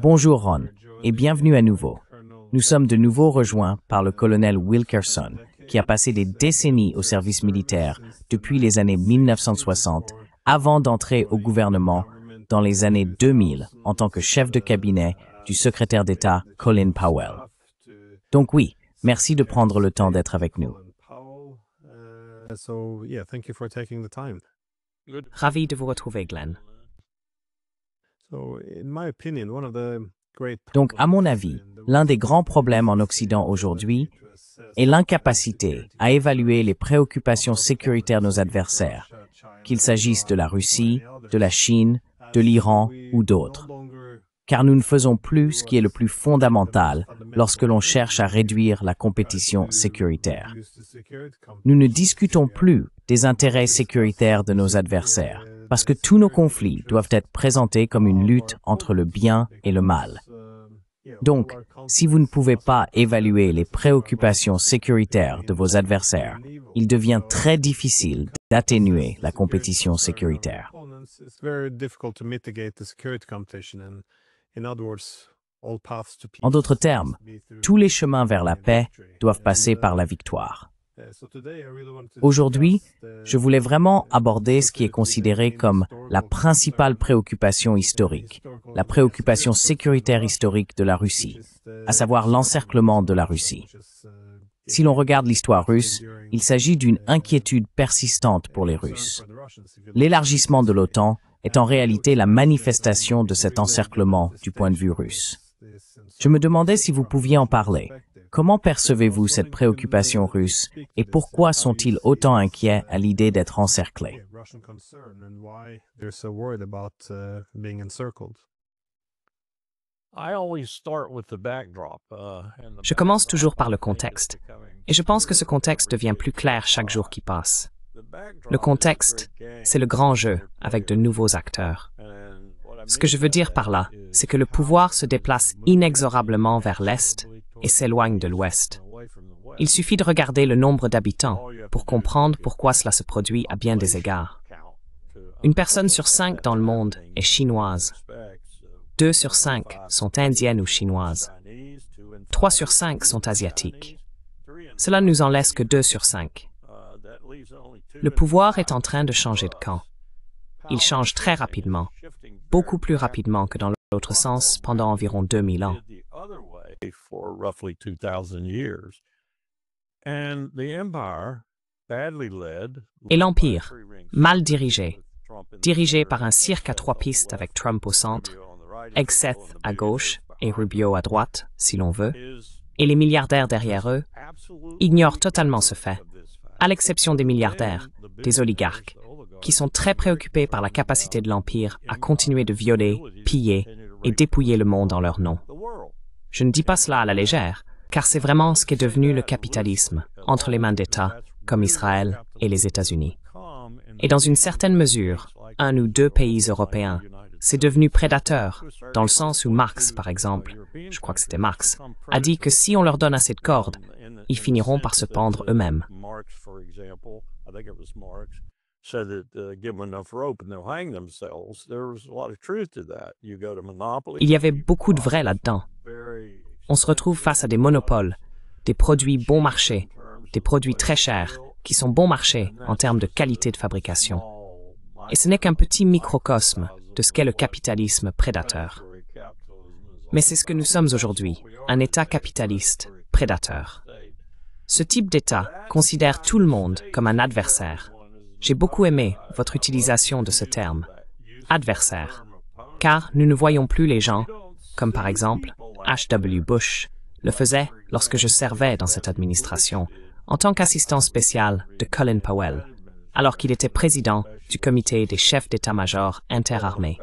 Bonjour Ron, et bienvenue à nouveau. Nous sommes de nouveau rejoints par le colonel Wilkerson, qui a passé des décennies au service militaire depuis les années 1960, avant d'entrer au gouvernement dans les années 2000 en tant que chef de cabinet du secrétaire d'État Colin Powell. Donc oui, merci de prendre le temps d'être avec nous. Ravi de vous retrouver, Glenn. Donc, à mon avis, l'un des grands problèmes en Occident aujourd'hui est l'incapacité à évaluer les préoccupations sécuritaires de nos adversaires, qu'il s'agisse de la Russie, de la Chine, de l'Iran ou d'autres. Car nous ne faisons plus ce qui est le plus fondamental lorsque l'on cherche à réduire la compétition sécuritaire. Nous ne discutons plus des intérêts sécuritaires de nos adversaires, parce que tous nos conflits doivent être présentés comme une lutte entre le bien et le mal. Donc, si vous ne pouvez pas évaluer les préoccupations sécuritaires de vos adversaires, il devient très difficile d'atténuer la compétition sécuritaire. En d'autres termes, tous les chemins vers la paix doivent passer par la victoire. Aujourd'hui, je voulais vraiment aborder ce qui est considéré comme la principale préoccupation historique, la préoccupation sécuritaire historique de la Russie, à savoir l'encerclement de la Russie. Si l'on regarde l'histoire russe, il s'agit d'une inquiétude persistante pour les Russes. L'élargissement de l'OTAN est en réalité la manifestation de cet encerclement du point de vue russe. Je me demandais si vous pouviez en parler. Comment percevez-vous cette préoccupation russe et pourquoi sont-ils autant inquiets à l'idée d'être encerclés? Je commence toujours par le contexte, et je pense que ce contexte devient plus clair chaque jour qui passe. Le contexte, c'est le grand jeu avec de nouveaux acteurs. Ce que je veux dire par là, c'est que le pouvoir se déplace inexorablement vers l'Est et s'éloigne de l'Ouest. Il suffit de regarder le nombre d'habitants pour comprendre pourquoi cela se produit à bien des égards. Une personne sur 5 dans le monde est chinoise. 2 sur 5 sont indiennes ou chinoises. 3 sur 5 sont asiatiques. Cela ne nous en laisse que 2 sur 5. Le pouvoir est en train de changer de camp. Il change très rapidement, beaucoup plus rapidement que dans l'autre sens pendant environ 2000 ans. Et l'Empire, mal dirigé, dirigé par un cirque à 3 pistes avec Trump au centre, Hegseth à gauche et Rubio à droite, si l'on veut, et les milliardaires derrière eux, ignorent totalement ce fait, à l'exception des milliardaires, des oligarques, qui sont très préoccupés par la capacité de l'Empire à continuer de violer, piller et dépouiller le monde en leur nom. Je ne dis pas cela à la légère, car c'est vraiment ce qu'est devenu le capitalisme entre les mains d'États comme Israël et les États-Unis. Et dans une certaine mesure, 1 ou 2 pays européens, c'est devenu prédateur, dans le sens où Marx, par exemple, je crois que c'était Marx, a dit que si on leur donne assez de cordes, ils finiront par se pendre eux-mêmes. Il y avait beaucoup de vrai là-dedans. On se retrouve face à des monopoles, des produits bon marché, des produits très chers, qui sont bon marché en termes de qualité de fabrication. Et ce n'est qu'un petit microcosme de ce qu'est le capitalisme prédateur. Mais c'est ce que nous sommes aujourd'hui, un État capitaliste, prédateur. Ce type d'État considère tout le monde comme un adversaire. J'ai beaucoup aimé votre utilisation de ce terme, adversaire, car nous ne voyons plus les gens, comme par exemple H.W. Bush le faisait lorsque je servais dans cette administration, en tant qu'assistant spécial de Colin Powell, alors qu'il était président du comité des chefs d'état-major interarmés.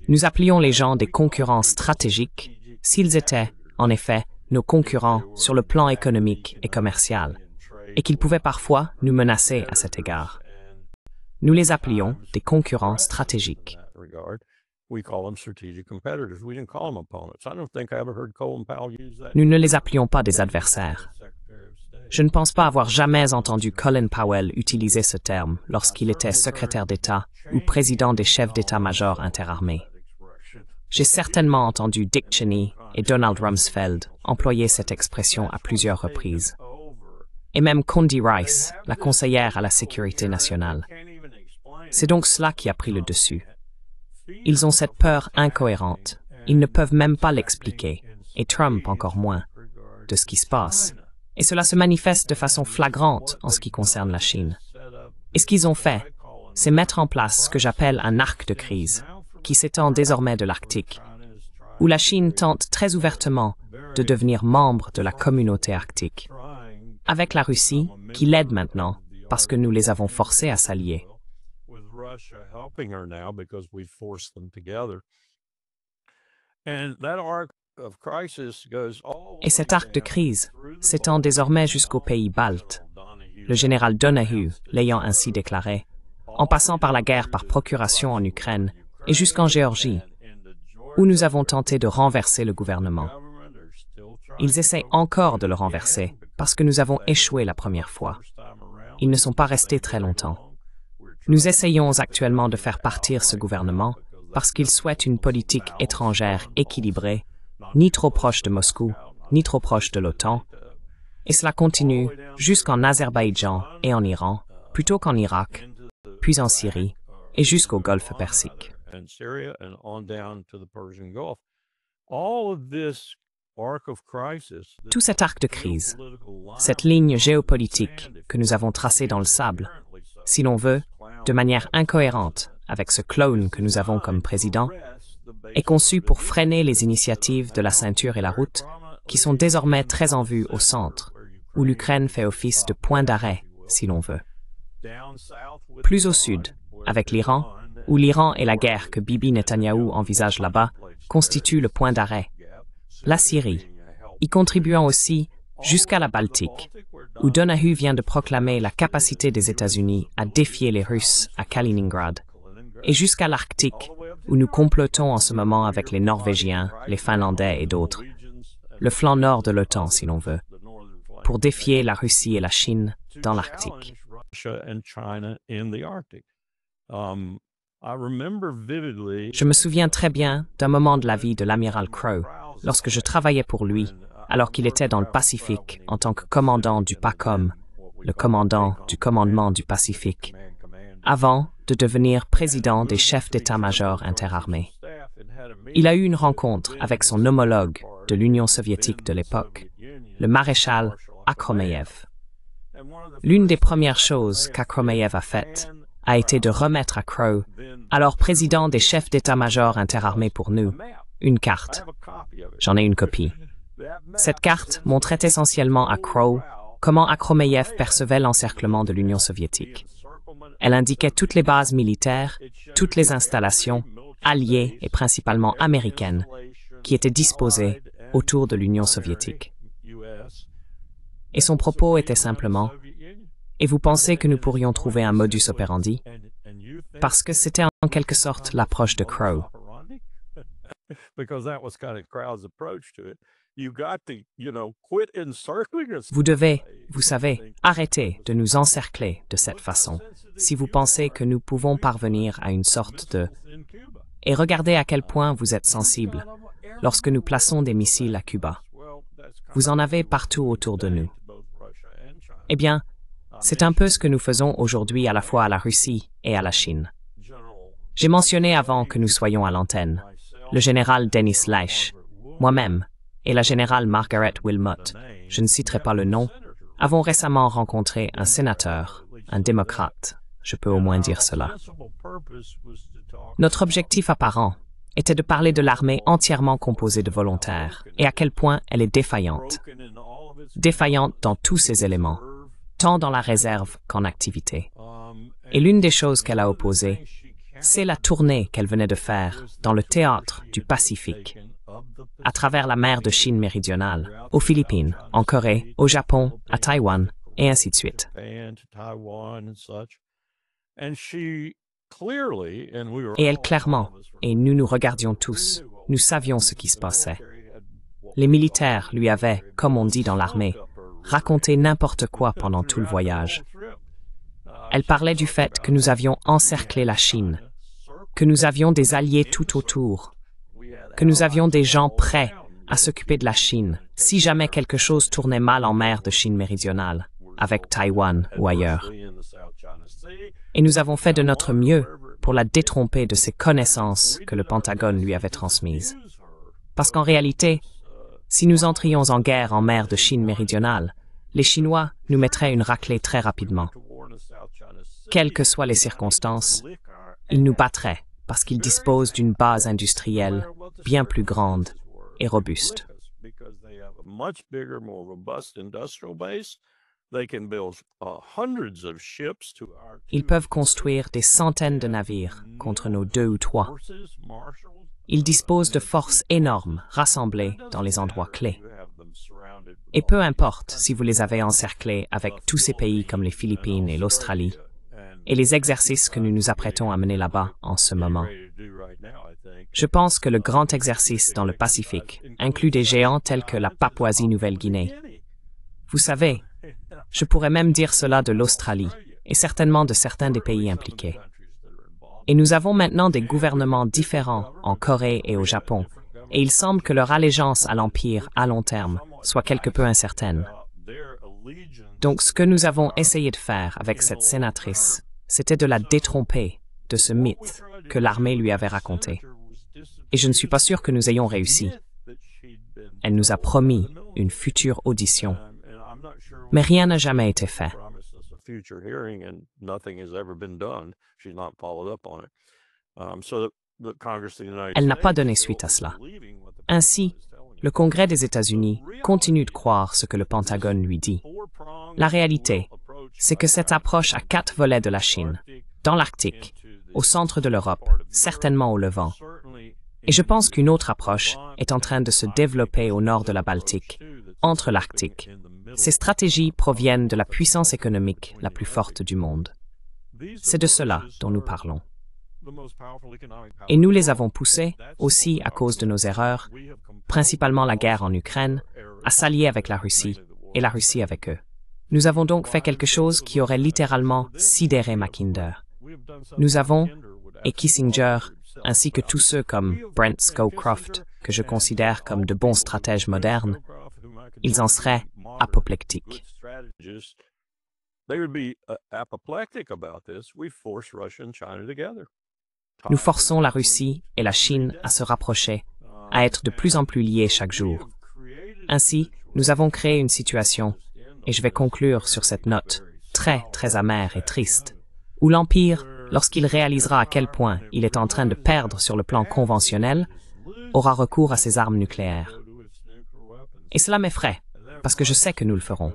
Nous appelions les gens des concurrents stratégiques s'ils étaient, en effet, nos concurrents sur le plan économique et commercial, et qu'ils pouvaient parfois nous menacer à cet égard. Nous les appelions des concurrents stratégiques. Nous ne les appelions pas des adversaires. Je ne pense pas avoir jamais entendu Colin Powell utiliser ce terme lorsqu'il était secrétaire d'État ou président des chefs d'état-major interarmés. J'ai certainement entendu Dick Cheney et Donald Rumsfeld employer cette expression à plusieurs reprises. Et même Condi Rice, la conseillère à la sécurité nationale. C'est donc cela qui a pris le dessus. Ils ont cette peur incohérente. Ils ne peuvent même pas l'expliquer, et Trump encore moins, de ce qui se passe. Et cela se manifeste de façon flagrante en ce qui concerne la Chine. Et ce qu'ils ont fait, c'est mettre en place ce que j'appelle un arc de crise, qui s'étend désormais de l'Arctique, où la Chine tente très ouvertement de devenir membre de la communauté arctique, avec la Russie qui l'aide maintenant parce que nous les avons forcés à s'allier. Et cet arc de crise s'étend désormais jusqu'aux pays baltes, le général Donahue l'ayant ainsi déclaré, en passant par la guerre par procuration en Ukraine et jusqu'en Géorgie, où nous avons tenté de renverser le gouvernement. Ils essaient encore de le renverser parce que nous avons échoué la première fois. Ils ne sont pas restés très longtemps. Nous essayons actuellement de faire partir ce gouvernement parce qu'ils souhaitent une politique étrangère équilibrée, ni trop proche de Moscou, ni trop proche de l'OTAN, et cela continue jusqu'en Azerbaïdjan et en Iran, plutôt qu'en Irak, puis en Syrie, et jusqu'au Golfe Persique. Tout cet arc de crise, cette ligne géopolitique que nous avons tracée dans le sable, si l'on veut, de manière incohérente avec ce clone que nous avons comme président, est conçu pour freiner les initiatives de la ceinture et la route qui sont désormais très en vue au centre, où l'Ukraine fait office de point d'arrêt, si l'on veut. Plus au sud, avec l'Iran, où l'Iran et la guerre que Bibi Netanyahou envisage là-bas constituent le point d'arrêt. La Syrie, y contribuant aussi jusqu'à la Baltique, où Donahue vient de proclamer la capacité des États-Unis à défier les Russes à Kaliningrad, et jusqu'à l'Arctique, où nous complotons en ce moment avec les Norvégiens, les Finlandais et d'autres, le flanc nord de l'OTAN si l'on veut, pour défier la Russie et la Chine dans l'Arctique. Je me souviens très bien d'un moment de la vie de l'amiral Crowe, lorsque je travaillais pour lui, alors qu'il était dans le Pacifique en tant que commandant du PACOM, le commandant du commandement du Pacifique, avant de devenir président des chefs d'état-major interarmés. Il a eu une rencontre avec son homologue de l'Union soviétique de l'époque, le maréchal Akhromeyev. L'une des premières choses qu'Akhromeyev a faites a été de remettre à Crowe, alors président des chefs d'état-major interarmés pour nous, une carte. J'en ai une copie. Cette carte montrait essentiellement à Crowe comment Akhromeyev percevait l'encerclement de l'Union soviétique. Elle indiquait toutes les bases militaires, toutes les installations, alliées et principalement américaines, qui étaient disposées autour de l'Union soviétique. Et son propos était simplement « Et vous pensez que nous pourrions trouver un modus operandi ?» Parce que c'était en quelque sorte l'approche de Crowe. Vous devez, vous savez, arrêter de nous encercler de cette façon, si vous pensez que nous pouvons parvenir à une sorte de... Et regardez à quel point vous êtes sensible lorsque nous plaçons des missiles à Cuba. Vous en avez partout autour de nous. Eh bien, c'est un peu ce que nous faisons aujourd'hui à la fois à la Russie et à la Chine. J'ai mentionné avant que nous soyons à l'antenne, le général Denis Leich, moi-même, et la générale Margaret Wilmot, je ne citerai pas le nom, avons récemment rencontré un sénateur, un démocrate, je peux au moins dire cela. Notre objectif apparent était de parler de l'armée entièrement composée de volontaires et à quel point elle est défaillante. Défaillante dans tous ses éléments, tant dans la réserve qu'en activité. Et l'une des choses qu'elle a opposées, c'est la tournée qu'elle venait de faire dans le théâtre du Pacifique, à travers la mer de Chine méridionale, aux Philippines, en Corée, au Japon, à Taïwan, et ainsi de suite. Et elle clairement, et nous nous regardions tous. Nous savions ce qui se passait. Les militaires lui avaient, comme on dit dans l'armée, raconté n'importe quoi pendant tout le voyage. Elle parlait du fait que nous avions encerclé la Chine, que nous avions des alliés tout autour, que nous avions des gens prêts à s'occuper de la Chine si jamais quelque chose tournait mal en mer de Chine méridionale, avec Taïwan ou ailleurs. Et nous avons fait de notre mieux pour la détromper de ces connaissances que le Pentagone lui avait transmises. Parce qu'en réalité, si nous entrions en guerre en mer de Chine méridionale, les Chinois nous mettraient une raclée très rapidement. Quelles que soient les circonstances, ils nous battraient parce qu'ils disposent d'une base industrielle bien plus grande et robuste. Ils peuvent construire des centaines de navires contre nos 2 ou 3. Ils disposent de forces énormes rassemblées dans les endroits clés. Et peu importe si vous les avez encerclés avec tous ces pays comme les Philippines et l'Australie, et les exercices que nous nous apprêtons à mener là-bas en ce moment. Je pense que le grand exercice dans le Pacifique inclut des géants tels que la Papouasie-Nouvelle-Guinée. Vous savez, je pourrais même dire cela de l'Australie, et certainement de certains des pays impliqués. Et nous avons maintenant des gouvernements différents en Corée et au Japon, et il semble que leur allégeance à l'Empire à long terme soit quelque peu incertaine. Donc ce que nous avons essayé de faire avec cette sénatrice, c'était de la détromper de ce mythe que l'armée lui avait raconté. Et je ne suis pas sûr que nous ayons réussi. Elle nous a promis une future audition, mais rien n'a jamais été fait. Elle n'a pas donné suite à cela. Ainsi, le Congrès des États-Unis continue de croire ce que le Pentagone lui dit. La réalité, c'est que cette approche a 4 volets de la Chine, dans l'Arctique, au centre de l'Europe, certainement au Levant. Et je pense qu'une autre approche est en train de se développer au nord de la Baltique, entre l'Arctique. Ces stratégies proviennent de la puissance économique la plus forte du monde. C'est de cela dont nous parlons. Et nous les avons poussés, aussi à cause de nos erreurs, principalement la guerre en Ukraine, à s'allier avec la Russie, et la Russie avec eux. Nous avons donc fait quelque chose qui aurait littéralement sidéré Mackinder. Nous avons, et Kissinger, ainsi que tous ceux comme Brent Scowcroft, que je considère comme de bons stratèges modernes, ils en seraient apoplectiques. Nous forçons la Russie et la Chine à se rapprocher, à être de plus en plus liés chaque jour. Ainsi, nous avons créé une situation, et je vais conclure sur cette note, très amère et triste, où l'Empire, lorsqu'il réalisera à quel point il est en train de perdre sur le plan conventionnel, aura recours à ses armes nucléaires. Et cela m'effraie, parce que je sais que nous le ferons.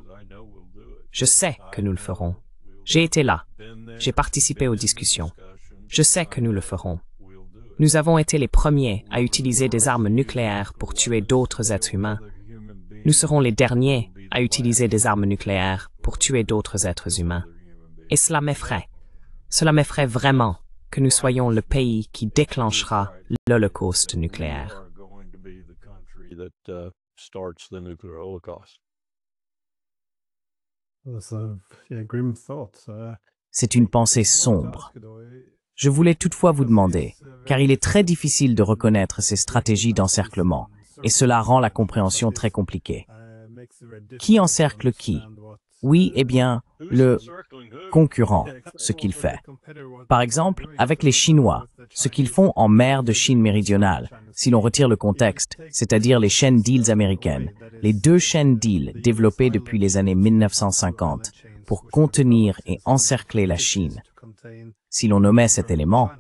Je sais que nous le ferons. J'ai été là. J'ai participé aux discussions. Je sais que nous le ferons. Nous avons été les premiers à utiliser des armes nucléaires pour tuer d'autres êtres humains. Nous serons les derniers à utiliser des armes nucléaires pour tuer d'autres êtres humains. Et cela m'effraie. Cela m'effraie vraiment que nous soyons le pays qui déclenchera l'Holocauste nucléaire. C'est une pensée sombre. Je voulais toutefois vous demander, car il est très difficile de reconnaître ces stratégies d'encerclement, et cela rend la compréhension très compliquée. Qui encercle qui? Oui, eh bien, le concurrent, ce qu'il fait. Par exemple, avec les Chinois, ce qu'ils font en mer de Chine méridionale, si l'on retire le contexte, c'est-à-dire les chaînes d'îles américaines, les 2 chaînes d'îles développées depuis les années 1950 pour contenir et encercler la Chine. Si l'on omet cet élément,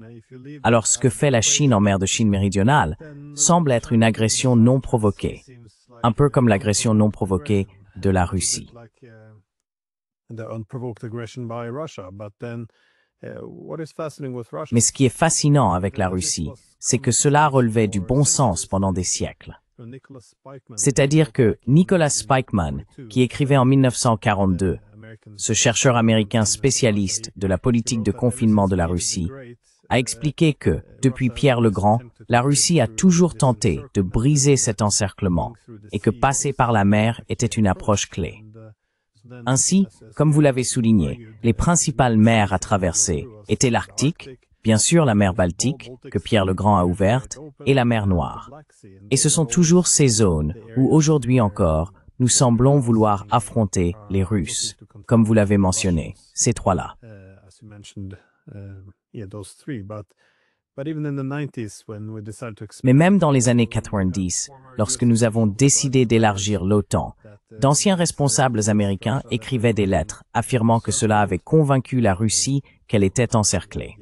alors ce que fait la Chine en mer de Chine méridionale semble être une agression non provoquée, un peu comme l'agression non provoquée de la Russie. Mais ce qui est fascinant avec la Russie, c'est que cela relevait du bon sens pendant des siècles. C'est-à-dire que Nicholas Spykman, qui écrivait en 1942, ce chercheur américain spécialiste de la politique de confinement de la Russie, a expliqué que, depuis Pierre le Grand, la Russie a toujours tenté de briser cet encerclement et que passer par la mer était une approche clé. Ainsi, comme vous l'avez souligné, les principales mers à traverser étaient l'Arctique, bien sûr la mer Baltique, que Pierre le Grand a ouverte, et la mer Noire. Et ce sont toujours ces zones où, aujourd'hui encore, nous semblons vouloir affronter les Russes, comme vous l'avez mentionné, ces trois-là. Mais même dans les années 90, lorsque nous avons décidé d'élargir l'OTAN, d'anciens responsables américains écrivaient des lettres affirmant que cela avait convaincu la Russie qu'elle était encerclée.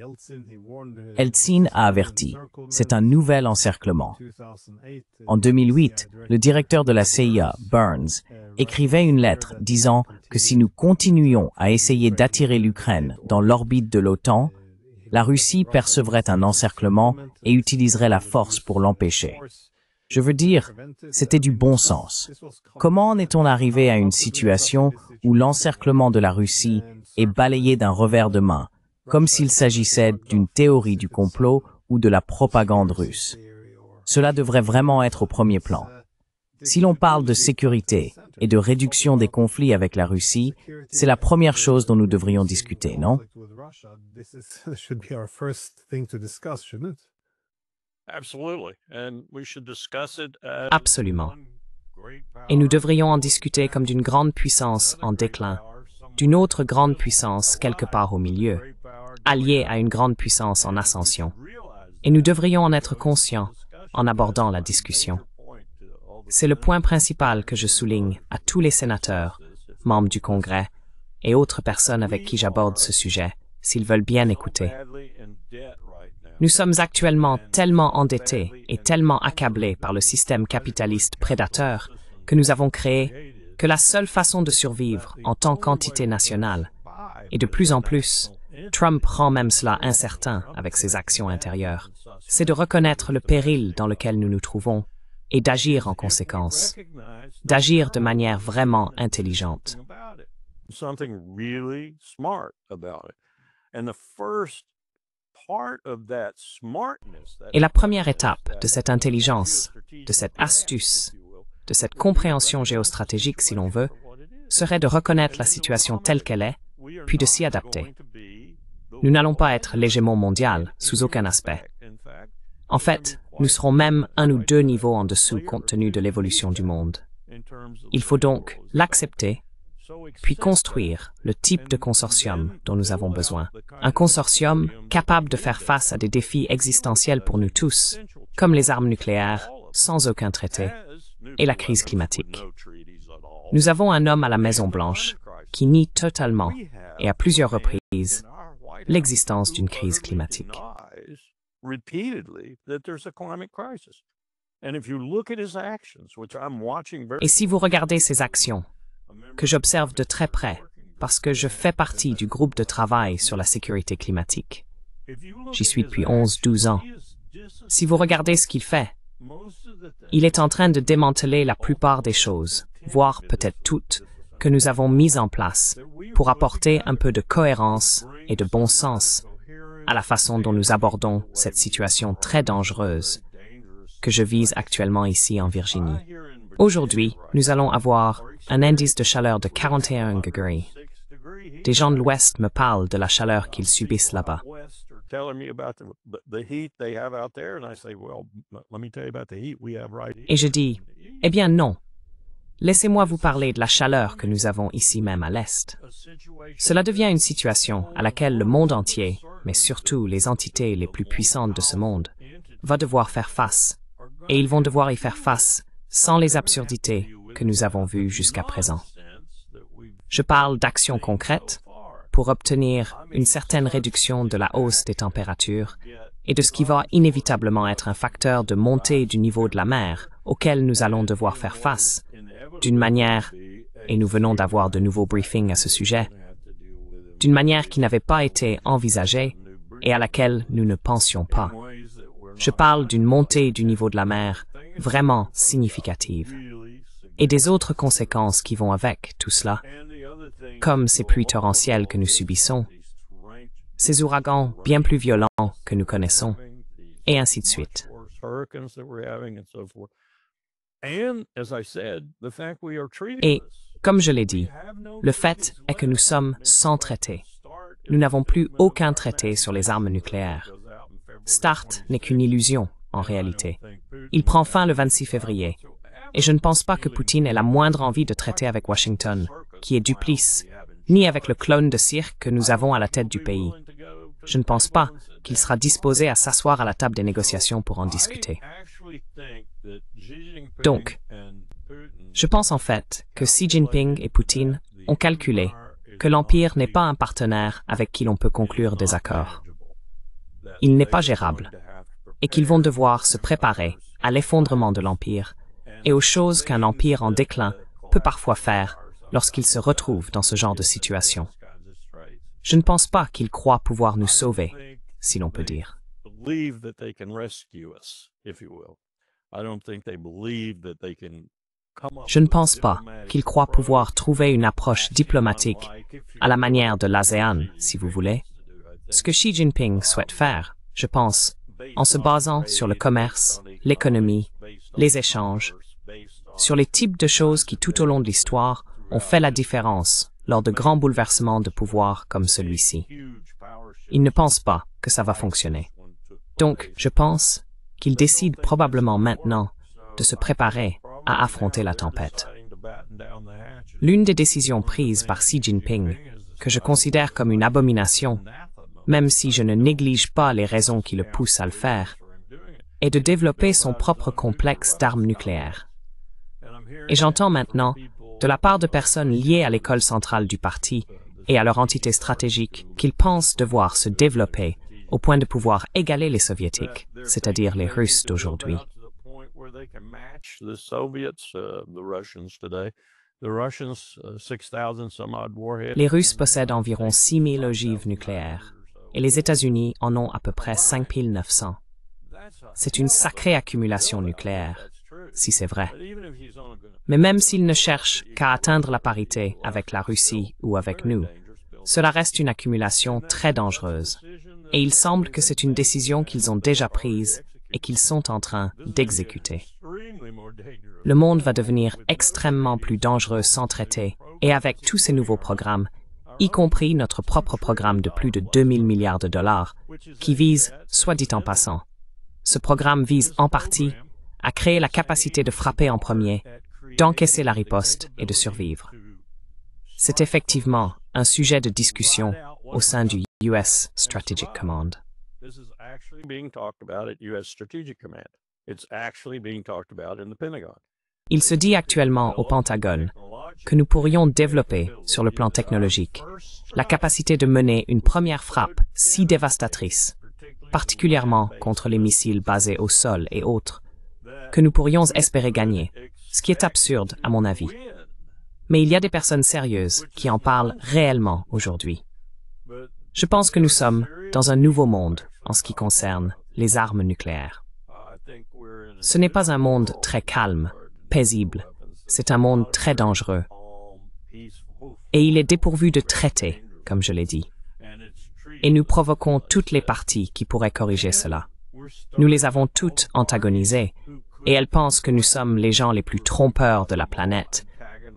Eltsine a averti, c'est un nouvel encerclement. En 2008, le directeur de la CIA, Burns, écrivait une lettre disant que si nous continuions à essayer d'attirer l'Ukraine dans l'orbite de l'OTAN, la Russie percevrait un encerclement et utiliserait la force pour l'empêcher. Je veux dire, c'était du bon sens. Comment en est-on arrivé à une situation où l'encerclement de la Russie est balayé d'un revers de main, comme s'il s'agissait d'une théorie du complot ou de la propagande russe? Cela devrait vraiment être au premier plan. Si l'on parle de sécurité et de réduction des conflits avec la Russie, c'est la première chose dont nous devrions discuter, non? Absolument. Et nous devrions en discuter comme d'une grande puissance en déclin, d'une autre grande puissance quelque part au milieu, alliée à une grande puissance en ascension. Et nous devrions en être conscients en abordant la discussion. C'est le point principal que je souligne à tous les sénateurs, membres du Congrès et autres personnes avec qui j'aborde ce sujet, s'ils veulent bien écouter. Nous sommes actuellement tellement endettés et tellement accablés par le système capitaliste prédateur que nous avons créé que la seule façon de survivre en tant qu'entité nationale, et de plus en plus, Trump rend même cela incertain avec ses actions intérieures, c'est de reconnaître le péril dans lequel nous nous trouvons et d'agir en conséquence, d'agir de manière vraiment intelligente. Et la première étape de cette intelligence, de cette astuce, de cette compréhension géostratégique, si l'on veut, serait de reconnaître la situation telle qu'elle est, puis de s'y adapter. Nous n'allons pas être l'hégémon mondial, sous aucun aspect. En fait, nous serons même un ou deux niveaux en dessous compte tenu de l'évolution du monde. Il faut donc l'accepter, puis construire le type de consortium dont nous avons besoin. Un consortium capable de faire face à des défis existentiels pour nous tous, comme les armes nucléaires, sans aucun traité, et la crise climatique. Nous avons un homme à la Maison-Blanche qui nie totalement, et à plusieurs reprises, l'existence d'une crise climatique. Et si vous regardez ses actions, que j'observe de très près, parce que je fais partie du groupe de travail sur la sécurité climatique. J'y suis depuis 11-12 ans. Si vous regardez ce qu'il fait, il est en train de démanteler la plupart des choses, voire peut-être toutes, que nous avons mises en place pour apporter un peu de cohérence et de bon sens à la façon dont nous abordons cette situation très dangereuse que je vise actuellement ici en Virginie. Aujourd'hui, nous allons avoir un indice de chaleur de 41 degrés. Des gens de l'Ouest me parlent de la chaleur qu'ils subissent là-bas. Et je dis, eh bien non. Laissez-moi vous parler de la chaleur que nous avons ici même à l'Est. Cela devient une situation à laquelle le monde entier, mais surtout les entités les plus puissantes de ce monde, va devoir faire face. Et ils vont devoir y faire face sans les absurdités que nous avons vues jusqu'à présent. Je parle d'actions concrètes pour obtenir une certaine réduction de la hausse des températures et de ce qui va inévitablement être un facteur de montée du niveau de la mer auquel nous allons devoir faire face d'une manière, et nous venons d'avoir de nouveaux briefings à ce sujet, d'une manière qui n'avait pas été envisagée et à laquelle nous ne pensions pas. Je parle d'une montée du niveau de la mer vraiment significative et des autres conséquences qui vont avec tout cela, comme ces pluies torrentielles que nous subissons, ces ouragans bien plus violents que nous connaissons, et ainsi de suite. Et, comme je l'ai dit, le fait est que nous sommes sans traité. Nous n'avons plus aucun traité sur les armes nucléaires. START n'est qu'une illusion, en réalité. Il prend fin le 26 février. Et je ne pense pas que Poutine ait la moindre envie de traiter avec Washington, qui est duplice, ni avec le clone de cirque que nous avons à la tête du pays. Je ne pense pas qu'il sera disposé à s'asseoir à la table des négociations pour en discuter. Donc, je pense en fait que Xi Jinping et Poutine ont calculé que l'Empire n'est pas un partenaire avec qui l'on peut conclure des accords. Il n'est pas gérable, et qu'ils vont devoir se préparer à l'effondrement de l'Empire et aux choses qu'un empire en déclin peut parfois faire lorsqu'il se retrouve dans ce genre de situation. Je ne pense pas qu'ils croient pouvoir nous sauver, si l'on peut dire. Je ne pense pas qu'ils croient pouvoir trouver une approche diplomatique à la manière de l'ASEAN, si vous voulez. Ce que Xi Jinping souhaite faire, je pense, en se basant sur le commerce, l'économie, les échanges, sur les types de choses qui tout au long de l'histoire ont fait la différence lors de grands bouleversements de pouvoir comme celui-ci. Il ne pense pas que ça va fonctionner. Donc, je pense qu'il décide probablement maintenant de se préparer à affronter la tempête. L'une des décisions prises par Xi Jinping, que je considère comme une abomination, même si je ne néglige pas les raisons qui le poussent à le faire, est de développer son propre complexe d'armes nucléaires. Et j'entends maintenant, de la part de personnes liées à l'école centrale du parti et à leur entité stratégique, qu'ils pensent devoir se développer au point de pouvoir égaler les Soviétiques, c'est-à-dire les Russes d'aujourd'hui. Les Russes possèdent environ 6 000 ogives nucléaires, et les États-Unis en ont à peu près 5 900. C'est une sacrée accumulation nucléaire, si c'est vrai. Mais même s'ils ne cherchent qu'à atteindre la parité avec la Russie ou avec nous, cela reste une accumulation très dangereuse. Et il semble que c'est une décision qu'ils ont déjà prise et qu'ils sont en train d'exécuter. Le monde va devenir extrêmement plus dangereux sans traité et avec tous ces nouveaux programmes, y compris notre propre programme de plus de 2000 milliards de dollars, qui vise, soit dit en passant, ce programme vise en partie à créer la capacité de frapper en premier, d'encaisser la riposte et de survivre. C'est effectivement un sujet de discussion au sein du US Strategic Command. Il se dit actuellement au Pentagone que nous pourrions développer, sur le plan technologique, la capacité de mener une première frappe si dévastatrice, particulièrement contre les missiles basés au sol et autres, que nous pourrions espérer gagner, ce qui est absurde à mon avis. Mais il y a des personnes sérieuses qui en parlent réellement aujourd'hui. Je pense que nous sommes dans un nouveau monde en ce qui concerne les armes nucléaires. Ce n'est pas un monde très calme, paisible, c'est un monde très dangereux. Et il est dépourvu de traités, comme je l'ai dit. Et nous provoquons toutes les parties qui pourraient corriger cela. Nous les avons toutes antagonisées, et elles pensent que nous sommes les gens les plus trompeurs de la planète,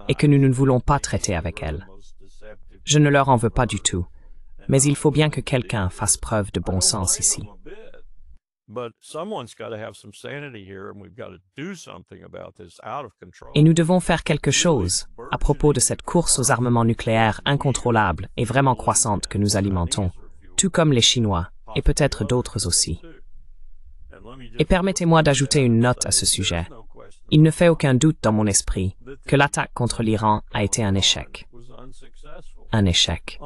et que nous ne voulons pas traiter avec elles. Je ne leur en veux pas du tout, mais il faut bien que quelqu'un fasse preuve de bon sens ici. Et nous devons faire quelque chose à propos de cette course aux armements nucléaires incontrôlable et vraiment croissante que nous alimentons, tout comme les Chinois, et peut-être d'autres aussi. Et permettez-moi d'ajouter une note à ce sujet. Il ne fait aucun doute dans mon esprit que l'attaque contre l'Iran a été un échec. Un échec.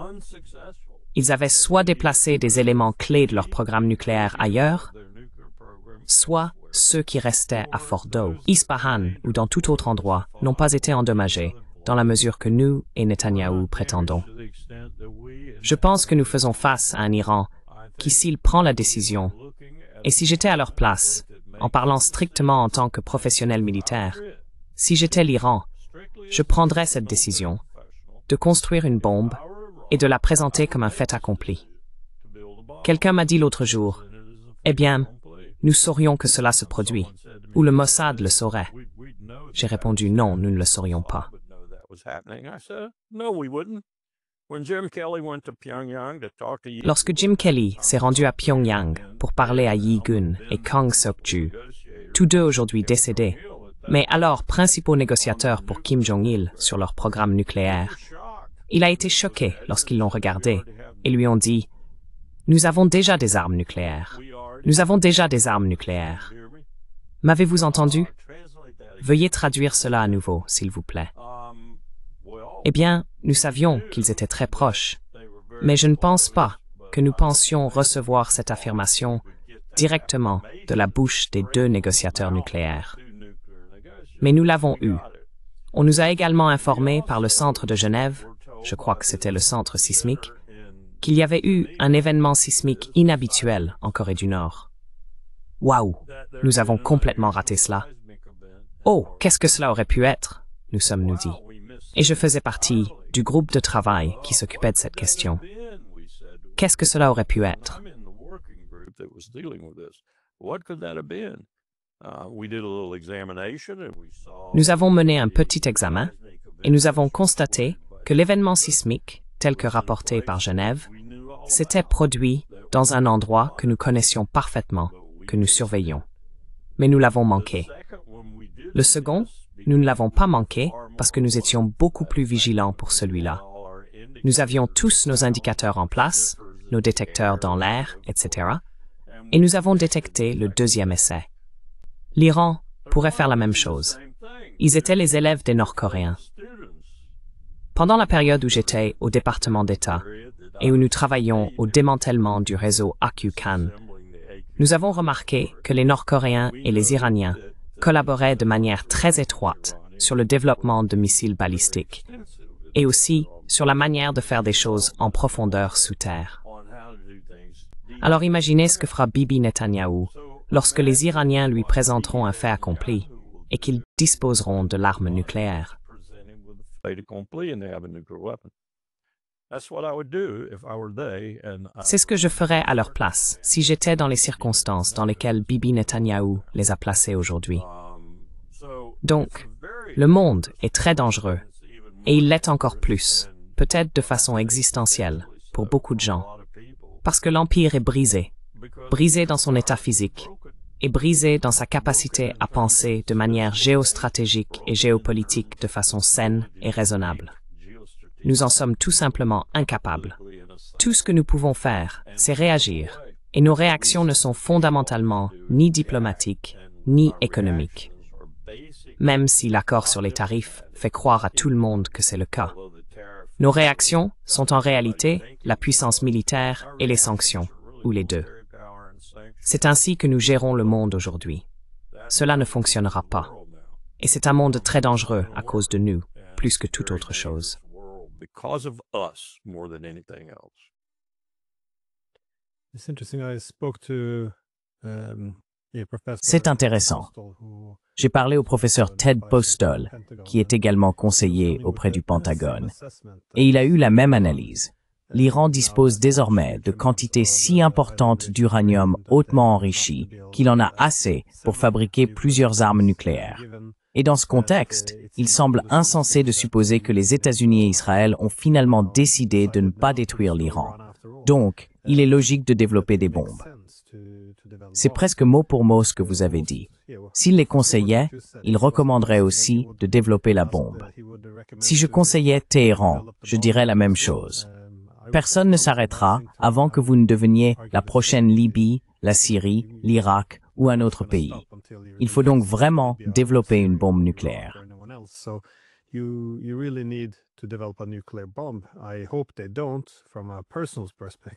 Ils avaient soit déplacé des éléments clés de leur programme nucléaire ailleurs, soit ceux qui restaient à Fordo, Ispahan ou dans tout autre endroit n'ont pas été endommagés, dans la mesure que nous et Netanyahou prétendons. Je pense que nous faisons face à un Iran qui, s'il prend la décision, et si j'étais à leur place, en parlant strictement en tant que professionnel militaire, si j'étais l'Iran, je prendrais cette décision de construire une bombe et de la présenter comme un fait accompli. Quelqu'un m'a dit l'autre jour, « Eh bien, nous saurions que cela se produit, ou le Mossad le saurait. » J'ai répondu, « Non, nous ne le saurions pas. » Lorsque Jim Kelly s'est rendu à Pyongyang pour parler à Yi Gun et Kang Seok-ju, tous deux aujourd'hui décédés, mais alors principaux négociateurs pour Kim Jong-il sur leur programme nucléaire, il a été choqué lorsqu'ils l'ont regardé et lui ont dit « Nous avons déjà des armes nucléaires. Nous avons déjà des armes nucléaires. » M'avez-vous entendu? Veuillez traduire cela à nouveau, s'il vous plaît. Eh bien, nous savions qu'ils étaient très proches, mais je ne pense pas que nous pensions recevoir cette affirmation directement de la bouche des deux négociateurs nucléaires. Mais nous l'avons eu. On nous a également informé par le centre de Genève, je crois que c'était le centre sismique, qu'il y avait eu un événement sismique inhabituel en Corée du Nord. Waouh, nous avons complètement raté cela. Oh, qu'est-ce que cela aurait pu être, nous sommes-nous dit. Et je faisais partie du groupe de travail qui s'occupait de cette question. Qu'est-ce que cela aurait pu être? Nous avons mené un petit examen et nous avons constaté que l'événement sismique, tel que rapporté par Genève, s'était produit dans un endroit que nous connaissions parfaitement, que nous surveillions. Mais nous l'avons manqué. Le second, nous ne l'avons pas manqué parce que nous étions beaucoup plus vigilants pour celui-là. Nous avions tous nos indicateurs en place, nos détecteurs dans l'air, etc. Et nous avons détecté le deuxième essai. L'Iran pourrait faire la même chose. Ils étaient les élèves des Nord-Coréens. Pendant la période où j'étais au département d'État et où nous travaillions au démantèlement du réseau AQ-CAN, nous avons remarqué que les Nord-Coréens et les Iraniens collaboraient de manière très étroite sur le développement de missiles balistiques et aussi sur la manière de faire des choses en profondeur sous terre. Alors imaginez ce que fera Bibi Netanyahou lorsque les Iraniens lui présenteront un fait accompli et qu'ils disposeront de l'arme nucléaire. C'est ce que je ferais à leur place si j'étais dans les circonstances dans lesquelles Bibi Netanyahou les a placés aujourd'hui. Donc, le monde est très dangereux et il l'est encore plus, peut-être de façon existentielle, pour beaucoup de gens, parce que l'Empire est brisé, brisé dans son état physique et brisé dans sa capacité à penser de manière géostratégique et géopolitique de façon saine et raisonnable. Nous en sommes tout simplement incapables. Tout ce que nous pouvons faire, c'est réagir, et nos réactions ne sont fondamentalement ni diplomatiques, ni économiques. Même si l'accord sur les tarifs fait croire à tout le monde que c'est le cas. Nos réactions sont en réalité la puissance militaire et les sanctions, ou les deux. C'est ainsi que nous gérons le monde aujourd'hui. Cela ne fonctionnera pas. Et c'est un monde très dangereux à cause de nous, plus que toute autre chose. C'est intéressant. J'ai parlé au professeur Ted Postol, qui est également conseiller auprès du Pentagone, et il a eu la même analyse. L'Iran dispose désormais de quantités si importantes d'uranium hautement enrichi qu'il en a assez pour fabriquer plusieurs armes nucléaires. Et dans ce contexte, il semble insensé de supposer que les États-Unis et Israël ont finalement décidé de ne pas détruire l'Iran. Donc, il est logique de développer des bombes. C'est presque mot pour mot ce que vous avez dit. S'il les conseillait, il recommanderait aussi de développer la bombe. Si je conseillais Téhéran, je dirais la même chose. Personne ne s'arrêtera avant que vous ne deveniez la prochaine Libye, la Syrie, l'Irak ou un autre pays. Il faut donc vraiment développer une bombe nucléaire.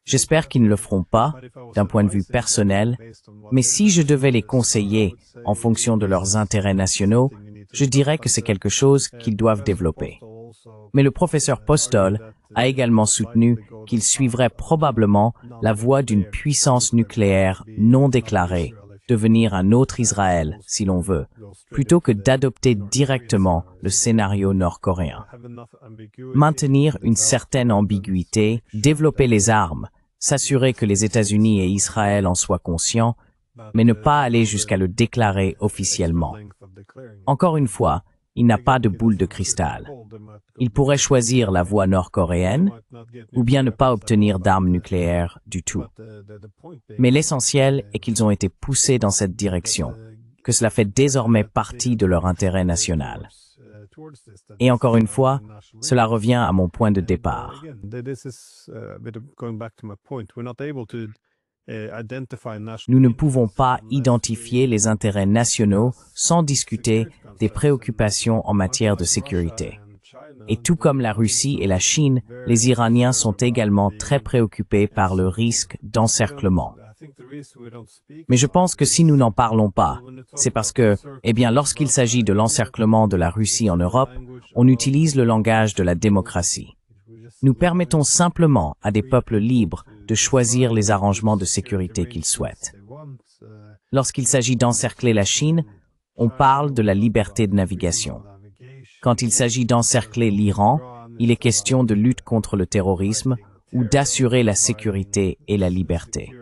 J'espère qu'ils ne le feront pas, d'un point de vue personnel, mais si je devais les conseiller en fonction de leurs intérêts nationaux, je dirais que c'est quelque chose qu'ils doivent développer. Mais le professeur Postol a également soutenu qu'il suivrait probablement la voie d'une puissance nucléaire non déclarée, devenir un autre Israël, si l'on veut, plutôt que d'adopter directement le scénario nord-coréen. Maintenir une certaine ambiguïté, développer les armes, s'assurer que les États-Unis et Israël en soient conscients, mais ne pas aller jusqu'à le déclarer officiellement. Encore une fois, il n'a pas de boule de cristal. Il pourrait choisir la voie nord-coréenne ou bien ne pas obtenir d'armes nucléaires du tout. Mais l'essentiel est qu'ils ont été poussés dans cette direction, que cela fait désormais partie de leur intérêt national. Et encore une fois, cela revient à mon point de départ. Nous ne pouvons pas identifier les intérêts nationaux sans discuter des préoccupations en matière de sécurité. Et tout comme la Russie et la Chine, les Iraniens sont également très préoccupés par le risque d'encerclement. Mais je pense que si nous n'en parlons pas, c'est parce que, lorsqu'il s'agit de l'encerclement de la Russie en Europe, on utilise le langage de la démocratie. Nous permettons simplement à des peuples libres de choisir les arrangements de sécurité qu'ils souhaitent. Lorsqu'il s'agit d'encercler la Chine, on parle de la liberté de navigation. Quand il s'agit d'encercler l'Iran, il est question de lutte contre le terrorisme ou d'assurer la sécurité et la liberté.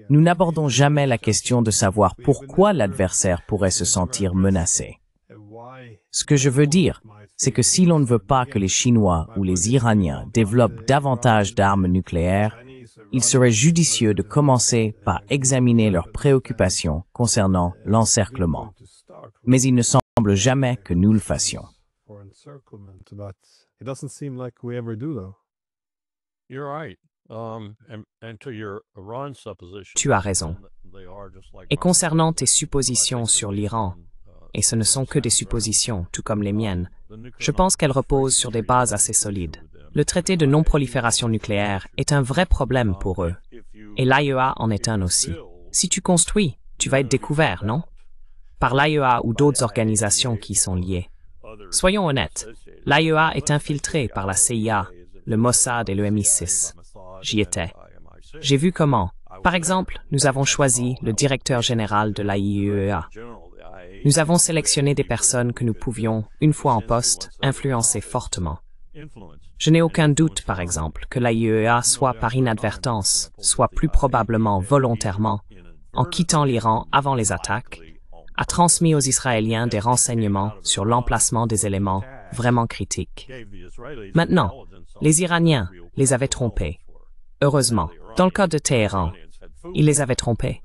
Nous n'abordons jamais la question de savoir pourquoi l'adversaire pourrait se sentir menacé. Ce que je veux dire, c'est que si l'on ne veut pas que les Chinois ou les Iraniens développent davantage d'armes nucléaires, il serait judicieux de commencer par examiner leurs préoccupations concernant l'encerclement. Mais il ne semble jamais que nous le fassions. Tu as raison. Et concernant tes suppositions sur l'Iran, et ce ne sont que des suppositions, tout comme les miennes, je pense qu'elles reposent sur des bases assez solides. Le traité de non-prolifération nucléaire est un vrai problème pour eux, et l'AIEA en est un aussi. Si tu construis, tu vas être découvert, non? Par l'AIEA ou d'autres organisations qui y sont liées. Soyons honnêtes, l'AIEA est infiltrée par la CIA, le Mossad et le MI6. J'y étais. J'ai vu comment. Par exemple, nous avons choisi le directeur général de l'AIEA. Nous avons sélectionné des personnes que nous pouvions, une fois en poste, influencer fortement. Je n'ai aucun doute, par exemple, que l'AIEA, soit par inadvertance, soit plus probablement volontairement, en quittant l'Iran avant les attaques, a transmis aux Israéliens des renseignements sur l'emplacement des éléments vraiment critiques. Maintenant, les Iraniens les avaient trompés. Heureusement, dans le cas de Téhéran, ils les avaient trompés.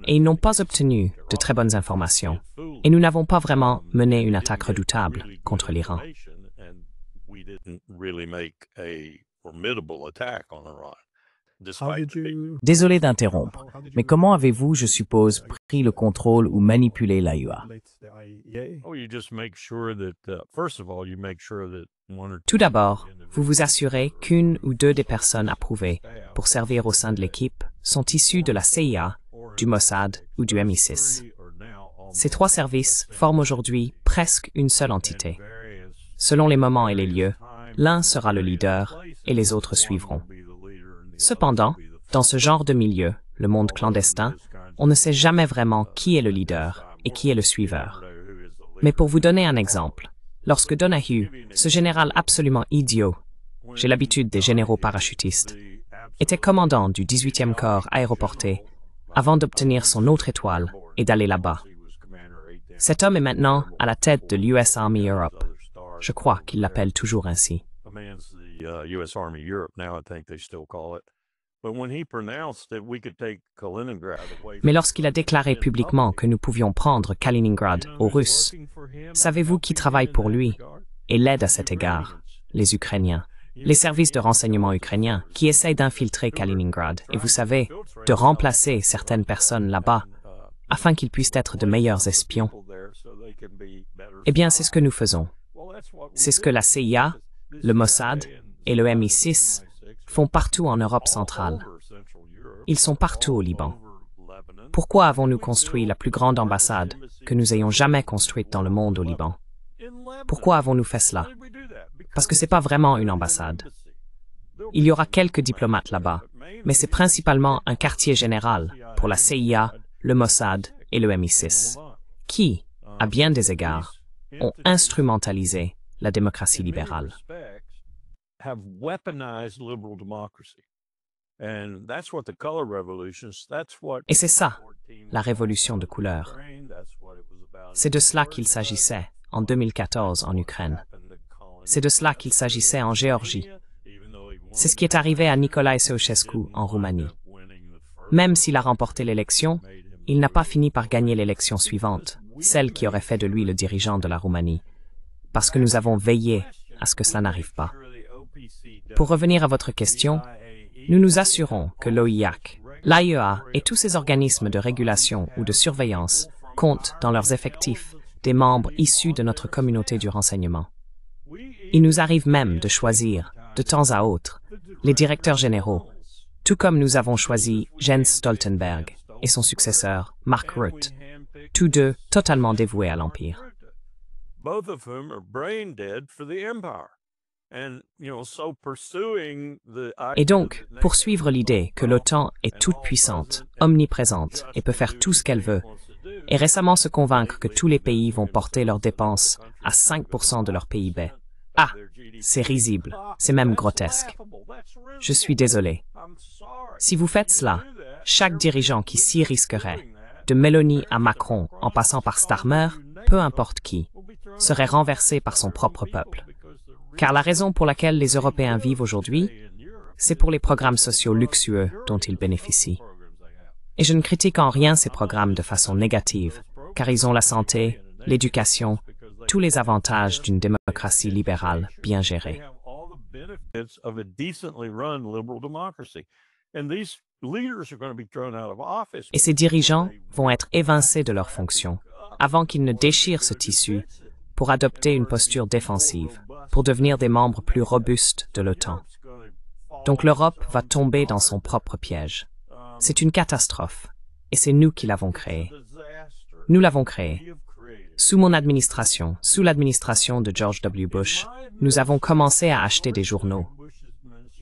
Et ils n'ont pas obtenu de très bonnes informations. Et nous n'avons pas vraiment mené une attaque redoutable contre l'Iran. Désolé d'interrompre, mais comment avez-vous, je suppose, pris le contrôle ou manipulé l'AIEA? Tout d'abord, vous vous assurez qu'une ou deux des personnes approuvées pour servir au sein de l'équipe sont issues de la CIA, du Mossad ou du MI6. Ces trois services forment aujourd'hui presque une seule entité. Selon les moments et les lieux, l'un sera le leader et les autres suivront. Cependant, dans ce genre de milieu, le monde clandestin, on ne sait jamais vraiment qui est le leader et qui est le suiveur. Mais pour vous donner un exemple, lorsque Donahue, ce général absolument idiot, j'ai l'habitude des généraux parachutistes, était commandant du 18e corps aéroporté avant d'obtenir son autre étoile et d'aller là-bas. Cet homme est maintenant à la tête de l'US Army Europe. Je crois qu'il l'appelle toujours ainsi. Mais lorsqu'il a déclaré publiquement que nous pouvions prendre Kaliningrad aux Russes, savez-vous qui travaille pour lui et l'aide à cet égard? Les Ukrainiens. Les services de renseignement ukrainiens qui essayent d'infiltrer Kaliningrad et vous savez, de remplacer certaines personnes là-bas afin qu'ils puissent être de meilleurs espions. Eh bien, c'est ce que nous faisons. C'est ce que la CIA, le Mossad et le MI6 font partout en Europe centrale. Ils sont partout au Liban. Pourquoi avons-nous construit la plus grande ambassade que nous ayons jamais construite dans le monde au Liban? Pourquoi avons-nous fait cela? Parce que ce n'est pas vraiment une ambassade. Il y aura quelques diplomates là-bas, mais c'est principalement un quartier général pour la CIA, le Mossad et le MI6, qui, à bien des égards, ont instrumentalisé la démocratie libérale. Et c'est ça, la révolution de couleur. C'est de cela qu'il s'agissait en 2014 en Ukraine. C'est de cela qu'il s'agissait en Géorgie. C'est ce qui est arrivé à Nicolae Ceausescu en Roumanie. Même s'il a remporté l'élection, il n'a pas fini par gagner l'élection suivante, celle qui aurait fait de lui le dirigeant de la Roumanie, parce que nous avons veillé à ce que cela n'arrive pas. Pour revenir à votre question, nous nous assurons que l'OIAC, l'AIEA et tous ces organismes de régulation ou de surveillance comptent dans leurs effectifs des membres issus de notre communauté du renseignement. Il nous arrive même de choisir, de temps à autre, les directeurs généraux, tout comme nous avons choisi Jens Stoltenberg et son successeur, Mark Rutte, tous deux totalement dévoués à l'Empire. Et donc, poursuivre l'idée que l'OTAN est toute puissante, omniprésente et peut faire tout ce qu'elle veut, et récemment se convaincre que tous les pays vont porter leurs dépenses à 5% de leur PIB. Ah, c'est risible, c'est même grotesque. Je suis désolé. Si vous faites cela, chaque dirigeant qui s'y risquerait, de Meloni à Macron en passant par Starmer, peu importe qui, serait renversé par son propre peuple. Car la raison pour laquelle les Européens vivent aujourd'hui, c'est pour les programmes sociaux luxueux dont ils bénéficient. Et je ne critique en rien ces programmes de façon négative, car ils ont la santé, l'éducation, tous les avantages d'une démocratie libérale bien gérée. Et ces dirigeants vont être évincés de leurs fonctions avant qu'ils ne déchirent ce tissu pour adopter une posture défensive, pour devenir des membres plus robustes de l'OTAN. Donc l'Europe va tomber dans son propre piège. C'est une catastrophe, et c'est nous qui l'avons créée. Nous l'avons créée. Sous mon administration, sous l'administration de George W. Bush, nous avons commencé à acheter des journaux.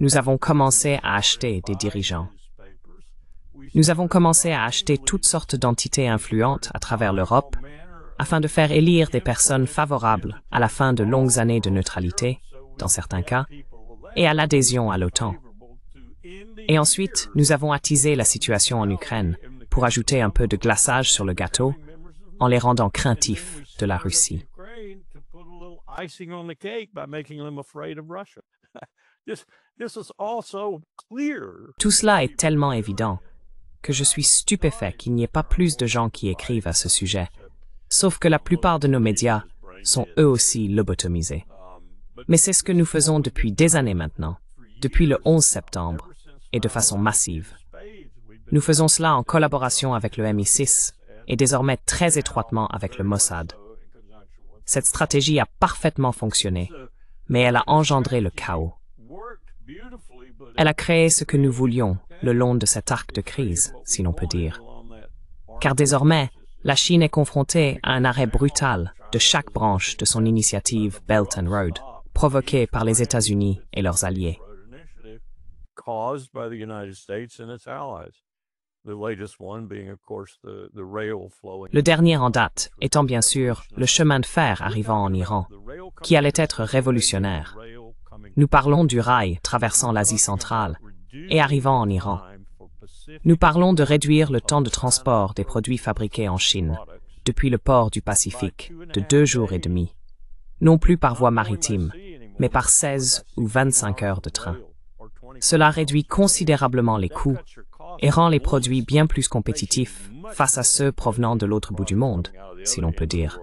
Nous avons commencé à acheter des dirigeants. Nous avons commencé à acheter toutes sortes d'entités influentes à travers l'Europe afin de faire élire des personnes favorables à la fin de longues années de neutralité, dans certains cas, et à l'adhésion à l'OTAN. Et ensuite, nous avons attisé la situation en Ukraine pour ajouter un peu de glaçage sur le gâteau en les rendant craintifs de la Russie. Tout cela est tellement évident que je suis stupéfait qu'il n'y ait pas plus de gens qui écrivent à ce sujet, sauf que la plupart de nos médias sont eux aussi lobotomisés. Mais c'est ce que nous faisons depuis des années maintenant, depuis le 11 septembre, et de façon massive. Nous faisons cela en collaboration avec le MI6 et désormais très étroitement avec le Mossad. Cette stratégie a parfaitement fonctionné, mais elle a engendré le chaos. Elle a créé ce que nous voulions le long de cet arc de crise, si l'on peut dire. Car désormais, la Chine est confrontée à un arrêt brutal de chaque branche de son initiative Belt and Road, provoquée par les États-Unis et leurs alliés. Le dernier en date étant bien sûr le chemin de fer arrivant en Iran, qui allait être révolutionnaire. Nous parlons du rail traversant l'Asie centrale et arrivant en Iran. Nous parlons de réduire le temps de transport des produits fabriqués en Chine depuis le port du Pacifique de 2 jours et demi, non plus par voie maritime, mais par 16 ou 25 heures de train. Cela réduit considérablement les coûts et rend les produits bien plus compétitifs face à ceux provenant de l'autre bout du monde, si l'on peut dire.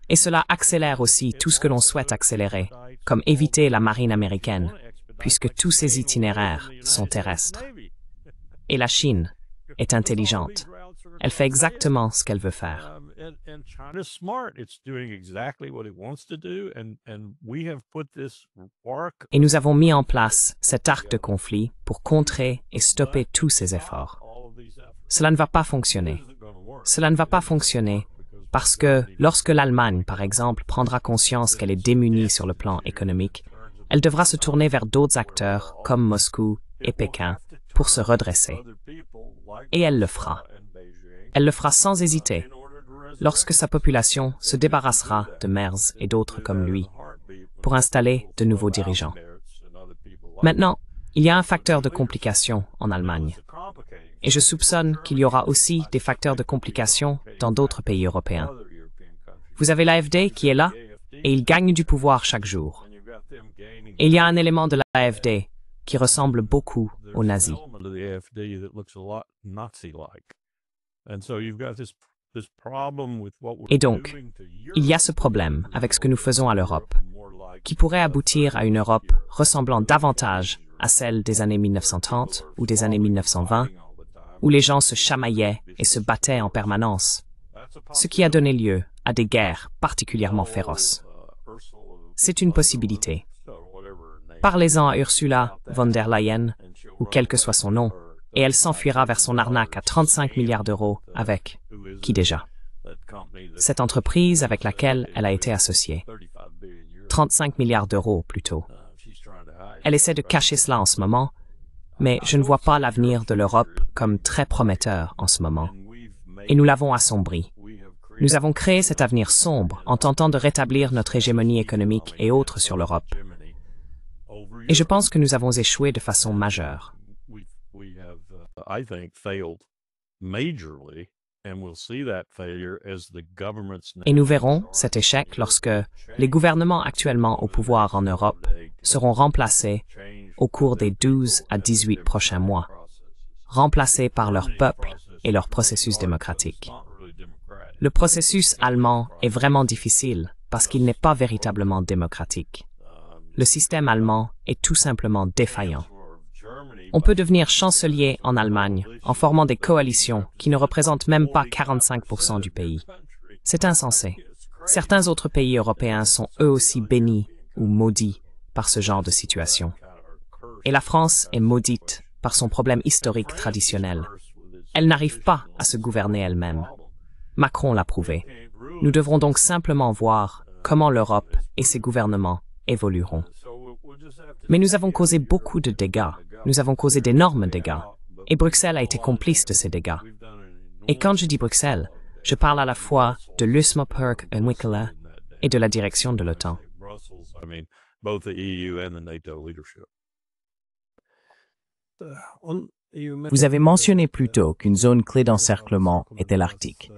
Et cela accélère aussi tout ce que l'on souhaite accélérer, comme éviter la marine américaine, puisque tous ces itinéraires sont terrestres. Et la Chine est intelligente. Elle fait exactement ce qu'elle veut faire. Et nous avons mis en place cet arc de conflit pour contrer et stopper tous ces efforts. Cela ne va pas fonctionner. Cela ne va pas fonctionner parce que lorsque l'Allemagne, par exemple, prendra conscience qu'elle est démunie sur le plan économique, elle devra se tourner vers d'autres acteurs comme Moscou et Pékin pour se redresser. Et elle le fera. Elle le fera sans hésiter, lorsque sa population se débarrassera de Merz et d'autres comme lui, pour installer de nouveaux dirigeants. Maintenant, il y a un facteur de complication en Allemagne. Et je soupçonne qu'il y aura aussi des facteurs de complication dans d'autres pays européens. Vous avez l'AfD qui est là, et il gagne du pouvoir chaque jour. Et il y a un élément de l'AfD qui ressemble beaucoup aux nazis. Et donc, il y a ce problème avec ce que nous faisons à l'Europe, qui pourrait aboutir à une Europe ressemblant davantage à celle des années 1930 ou des années 1920, où les gens se chamaillaient et se battaient en permanence, ce qui a donné lieu à des guerres particulièrement féroces. C'est une possibilité. Parlez-en à Ursula von der Leyen, ou quel que soit son nom, et elle s'enfuira vers son arnaque à 35 milliards d'euros avec, qui déjà? Cette entreprise avec laquelle elle a été associée. 35 milliards d'euros plutôt. Elle essaie de cacher cela en ce moment, mais je ne vois pas l'avenir de l'Europe comme très prometteur en ce moment. Et nous l'avons assombri. Nous avons créé cet avenir sombre en tentant de rétablir notre hégémonie économique et autres sur l'Europe. Et je pense que nous avons échoué de façon majeure. Et nous verrons cet échec lorsque les gouvernements actuellement au pouvoir en Europe seront remplacés au cours des 12 à 18 prochains mois, remplacés par leur peuple et leur processus démocratique. Le processus allemand est vraiment difficile parce qu'il n'est pas véritablement démocratique. Le système allemand est tout simplement défaillant. On peut devenir chancelier en Allemagne en formant des coalitions qui ne représentent même pas 45% du pays. C'est insensé. Certains autres pays européens sont eux aussi bénis ou maudits par ce genre de situation. Et la France est maudite par son problème historique traditionnel. Elle n'arrive pas à se gouverner elle-même. Macron l'a prouvé. Nous devrons donc simplement voir comment l'Europe et ses gouvernements évolueront. Mais nous avons causé beaucoup de dégâts. Nous avons causé d'énormes dégâts. Et Bruxelles a été complice de ces dégâts. Et quand je dis Bruxelles, je parle à la fois de Luxembourg et Wickela et de la direction de l'OTAN. Vous avez mentionné plus tôt qu'une zone clé d'encerclement était l'Arctique.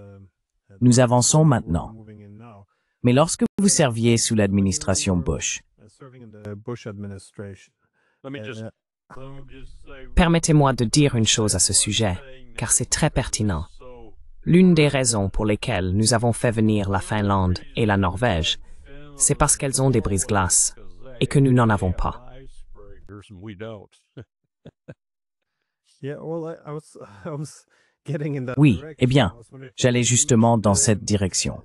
Nous avançons maintenant. Mais lorsque vous serviez sous l'administration Bush, permettez-moi de dire une chose à ce sujet, car c'est très pertinent. L'une des raisons pour lesquelles nous avons fait venir la Finlande et la Norvège, c'est parce qu'elles ont des brise-glaces et que nous n'en avons pas. Oui, eh bien, j'allais justement dans cette direction.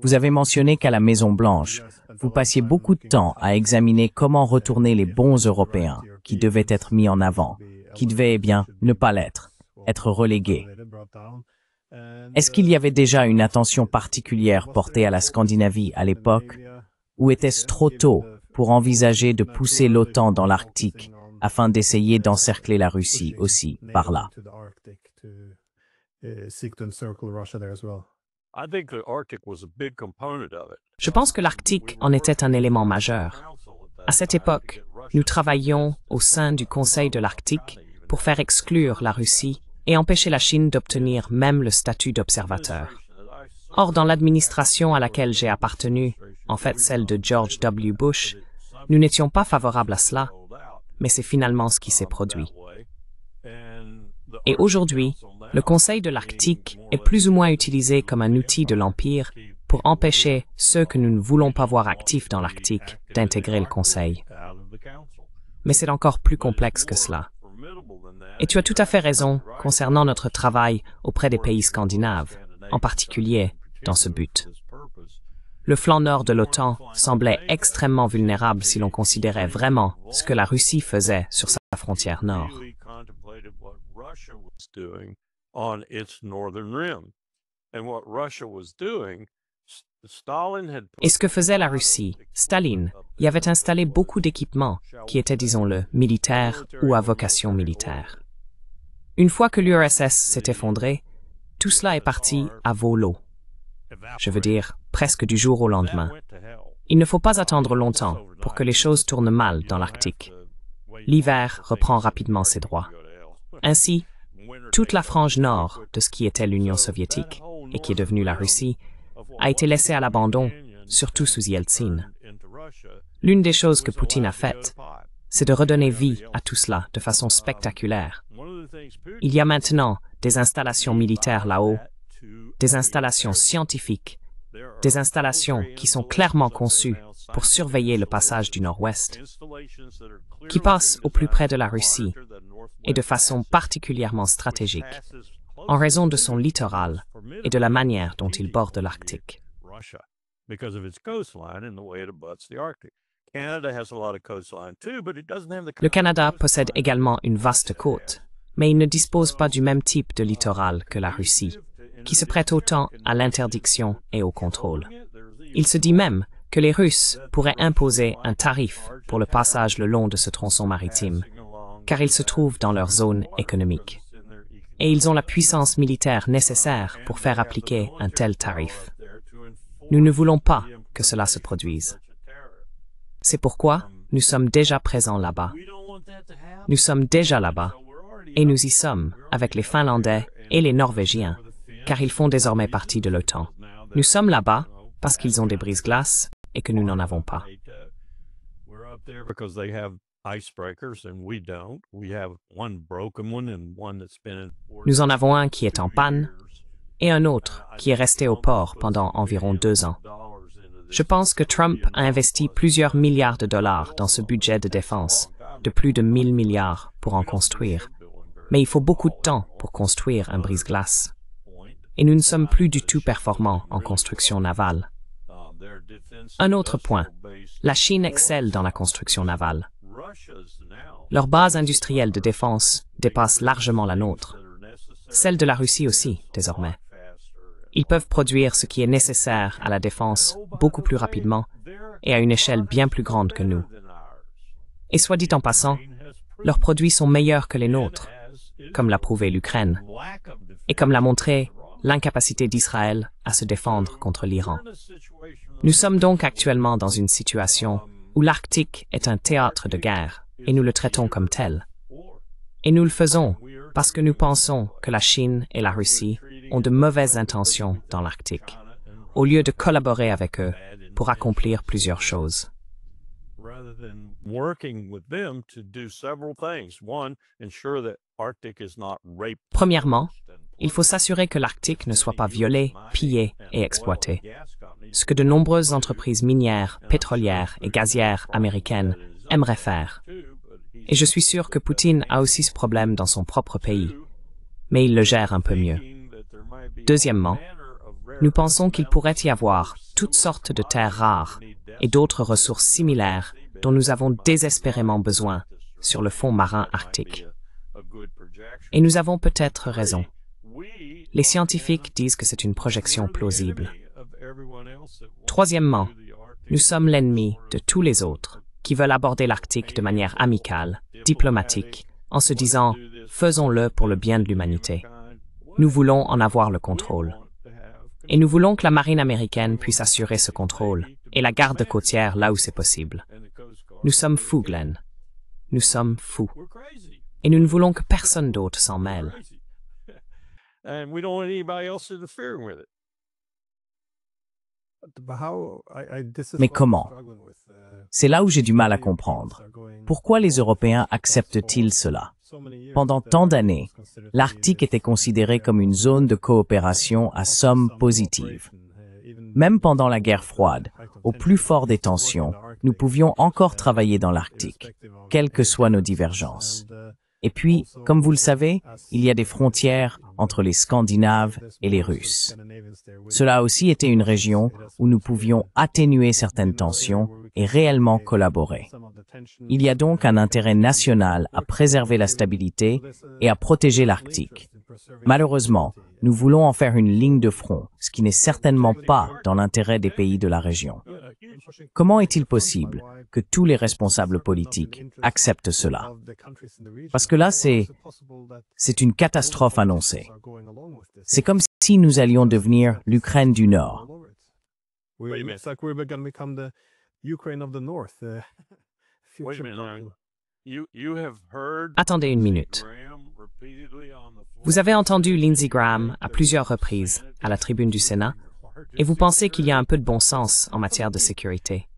Vous avez mentionné qu'à la Maison-Blanche, vous passiez beaucoup de temps à examiner comment retourner les bons Européens qui devaient être mis en avant, qui devaient, eh bien, ne pas l'être, être relégués. Est-ce qu'il y avait déjà une attention particulière portée à la Scandinavie à l'époque, ou était-ce trop tôt pour envisager de pousser l'OTAN dans l'Arctique afin d'essayer d'encercler la Russie aussi par là? Je pense que l'Arctique en était un élément majeur. À cette époque, nous travaillions au sein du Conseil de l'Arctique pour faire exclure la Russie et empêcher la Chine d'obtenir même le statut d'observateur. Or, dans l'administration à laquelle j'ai appartenu, en fait celle de George W. Bush, nous n'étions pas favorables à cela, mais c'est finalement ce qui s'est produit. Et aujourd'hui, le Conseil de l'Arctique est plus ou moins utilisé comme un outil de l'Empire pour empêcher ceux que nous ne voulons pas voir actifs dans l'Arctique d'intégrer le Conseil. Mais c'est encore plus complexe que cela. Et tu as tout à fait raison concernant notre travail auprès des pays scandinaves, en particulier dans ce but. Le flanc nord de l'OTAN semblait extrêmement vulnérable si l'on considérait vraiment ce que la Russie faisait sur sa frontière nord. Et ce que faisait la Russie, Staline y avait installé beaucoup d'équipements qui étaient, disons-le, militaires ou à vocation militaire. Une fois que l'URSS s'est effondrée, tout cela est parti à volo. Je veux dire, presque du jour au lendemain. Il ne faut pas attendre longtemps pour que les choses tournent mal dans l'Arctique. l'hiver reprend rapidement ses droits. Ainsi, toute la frange nord de ce qui était l'Union soviétique et qui est devenue la Russie a été laissée à l'abandon, surtout sous Yeltsin. L'une des choses que Poutine a faites, c'est de redonner vie à tout cela de façon spectaculaire. Il y a maintenant des installations militaires là-haut, des installations scientifiques, des installations qui sont clairement conçues pour surveiller le passage du Nord-Ouest, qui passent au plus près de la Russie et de façon particulièrement stratégique, en raison de son littoral et de la manière dont il borde l'Arctique. Le Canada possède également une vaste côte, mais il ne dispose pas du même type de littoral que la Russie, qui se prête autant à l'interdiction et au contrôle. Il se dit même que les Russes pourraient imposer un tarif pour le passage le long de ce tronçon maritime, car ils se trouvent dans leur zone économique. Et ils ont la puissance militaire nécessaire pour faire appliquer un tel tarif. Nous ne voulons pas que cela se produise. C'est pourquoi nous sommes déjà présents là-bas. Nous sommes déjà là-bas, et nous y sommes avec les Finlandais et les Norvégiens, car ils font désormais partie de l'OTAN. Nous sommes là-bas parce qu'ils ont des brise-glaces et que nous n'en avons pas. Nous en avons un qui est en panne et un autre qui est resté au port pendant environ 2 ans. Je pense que Trump a investi plusieurs milliards de dollars dans ce budget de défense, de plus de 1000 milliards pour en construire. Mais il faut beaucoup de temps pour construire un brise-glace. Et nous ne sommes plus du tout performants en construction navale. Un autre point, la Chine excelle dans la construction navale. Leur base industrielle de défense dépasse largement la nôtre. Celle de la Russie aussi, désormais. Ils peuvent produire ce qui est nécessaire à la défense beaucoup plus rapidement et à une échelle bien plus grande que nous. Et soit dit en passant, leurs produits sont meilleurs que les nôtres, comme l'a prouvé l'Ukraine, et comme l'a montré l'incapacité d'Israël à se défendre contre l'Iran. Nous sommes donc actuellement dans une situation où l'Arctique est un théâtre de guerre, et nous le traitons comme tel. Et nous le faisons parce que nous pensons que la Chine et la Russie ont de mauvaises intentions dans l'Arctique, au lieu de collaborer avec eux pour accomplir plusieurs choses. Premièrement, il faut s'assurer que l'Arctique ne soit pas violé, pillé et exploité, ce que de nombreuses entreprises minières, pétrolières et gazières américaines aimeraient faire. Et je suis sûr que Poutine a aussi ce problème dans son propre pays, mais il le gère un peu mieux. Deuxièmement, nous pensons qu'il pourrait y avoir toutes sortes de terres rares et d'autres ressources similaires dont nous avons désespérément besoin sur le fond marin arctique. Et nous avons peut-être raison. Les scientifiques disent que c'est une projection plausible. Troisièmement, nous sommes l'ennemi de tous les autres qui veulent aborder l'Arctique de manière amicale, diplomatique, en se disant « faisons-le pour le bien de l'humanité ». Nous voulons en avoir le contrôle. Et nous voulons que la marine américaine puisse assurer ce contrôle et la garde côtière là où c'est possible. Nous sommes fous, Glenn. Nous sommes fous. Et nous ne voulons que personne d'autre s'en mêle. Mais comment? C'est là où j'ai du mal à comprendre. Pourquoi les Européens acceptent-ils cela? Pendant tant d'années, l'Arctique était considéré comme une zone de coopération à somme positive. Même pendant la guerre froide, au plus fort des tensions, nous pouvions encore travailler dans l'Arctique, quelles que soient nos divergences. Et puis, comme vous le savez, il y a des frontières entre les Scandinaves et les Russes. Cela a aussi été une région où nous pouvions atténuer certaines tensions et réellement collaborer. Il y a donc un intérêt national à préserver la stabilité et à protéger l'Arctique. Malheureusement, nous voulons en faire une ligne de front, ce qui n'est certainement pas dans l'intérêt des pays de la région. Comment est-il possible que tous les responsables politiques acceptent cela? Parce que là, c'est une catastrophe annoncée. C'est comme si nous allions devenir l'Ukraine du Nord. Attendez une minute. Vous avez entendu Lindsey Graham à plusieurs reprises à la tribune du Sénat et vous pensez qu'il y a un peu de bon sens en matière de sécurité.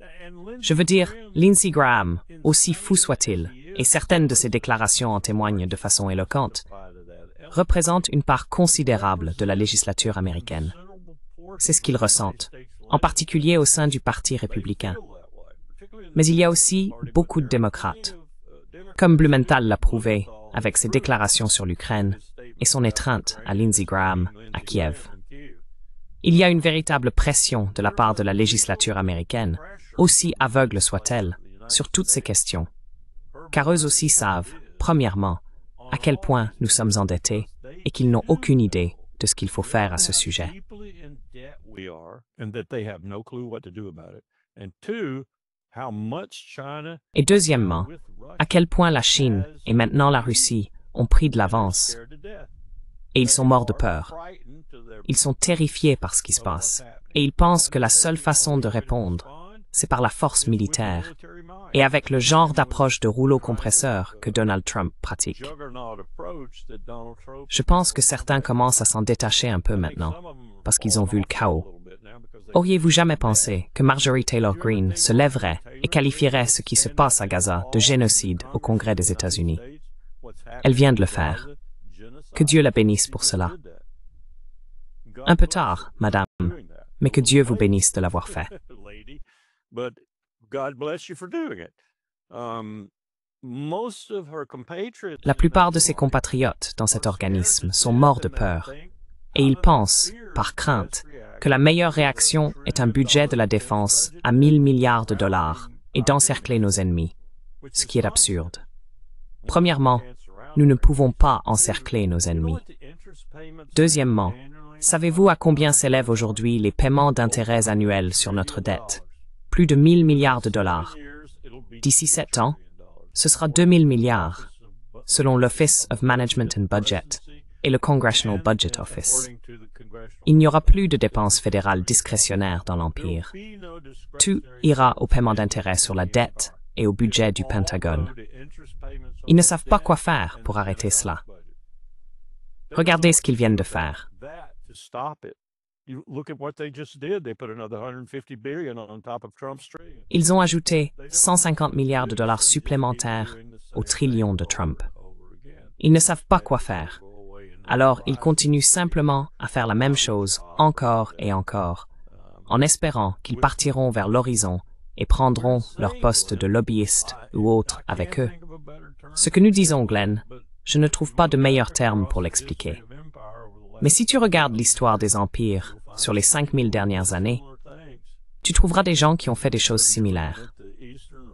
Je veux dire, Lindsey Graham, aussi fou soit-il, et certaines de ses déclarations en témoignent de façon éloquente, représente une part considérable de la législature américaine. C'est ce qu'ils ressentent, en particulier au sein du Parti républicain. Mais il y a aussi beaucoup de démocrates. Comme Blumenthal l'a prouvé avec ses déclarations sur l'Ukraine et son étreinte à Lindsey Graham à Kiev. Il y a une véritable pression de la part de la législature américaine, aussi aveugle soit-elle, sur toutes ces questions. Car eux aussi savent, premièrement, à quel point nous sommes endettés et qu'ils n'ont aucune idée de ce qu'il faut faire à ce sujet. Et deuxièmement, à quel point la Chine et maintenant la Russie ont pris de l'avance. Et ils sont morts de peur. Ils sont terrifiés par ce qui se passe. Et ils pensent que la seule façon de répondre, c'est par la force militaire et avec le genre d'approche de rouleau compresseur que Donald Trump pratique. Je pense que certains commencent à s'en détacher un peu maintenant, parce qu'ils ont vu le chaos. Auriez-vous jamais pensé que Marjorie Taylor Greene se lèverait et qualifierait ce qui se passe à Gaza de génocide au Congrès des États-Unis? Elle vient de le faire. Que Dieu la bénisse pour cela. Un peu tard, madame, mais que Dieu vous bénisse de l'avoir fait. La plupart de ses compatriotes dans cet organisme sont morts de peur, et ils pensent, par crainte, que la meilleure réaction est un budget de la défense à 1000 milliards de dollars et d'encercler nos ennemis, ce qui est absurde. Premièrement, nous ne pouvons pas encercler nos ennemis. Deuxièmement, savez-vous à combien s'élèvent aujourd'hui les paiements d'intérêts annuels sur notre dette? Plus de 1000 milliards de dollars. D'ici 7 ans, ce sera 2000 milliards, selon l'Office of Management and Budget et le Congressional Budget Office. Il n'y aura plus de dépenses fédérales discrétionnaires dans l'Empire. Tout ira au paiement d'intérêts sur la dette et au budget du Pentagone. Ils ne savent pas quoi faire pour arrêter cela. Regardez ce qu'ils viennent de faire. Ils ont ajouté 150 milliards de dollars supplémentaires au trillion de Trump. Ils ne savent pas quoi faire. Alors, ils continuent simplement à faire la même chose encore et encore, en espérant qu'ils partiront vers l'horizon et prendront leur poste de lobbyiste ou autre avec eux. Ce que nous disons, Glenn, je ne trouve pas de meilleur terme pour l'expliquer. Mais si tu regardes l'histoire des empires sur les 5000 dernières années, tu trouveras des gens qui ont fait des choses similaires.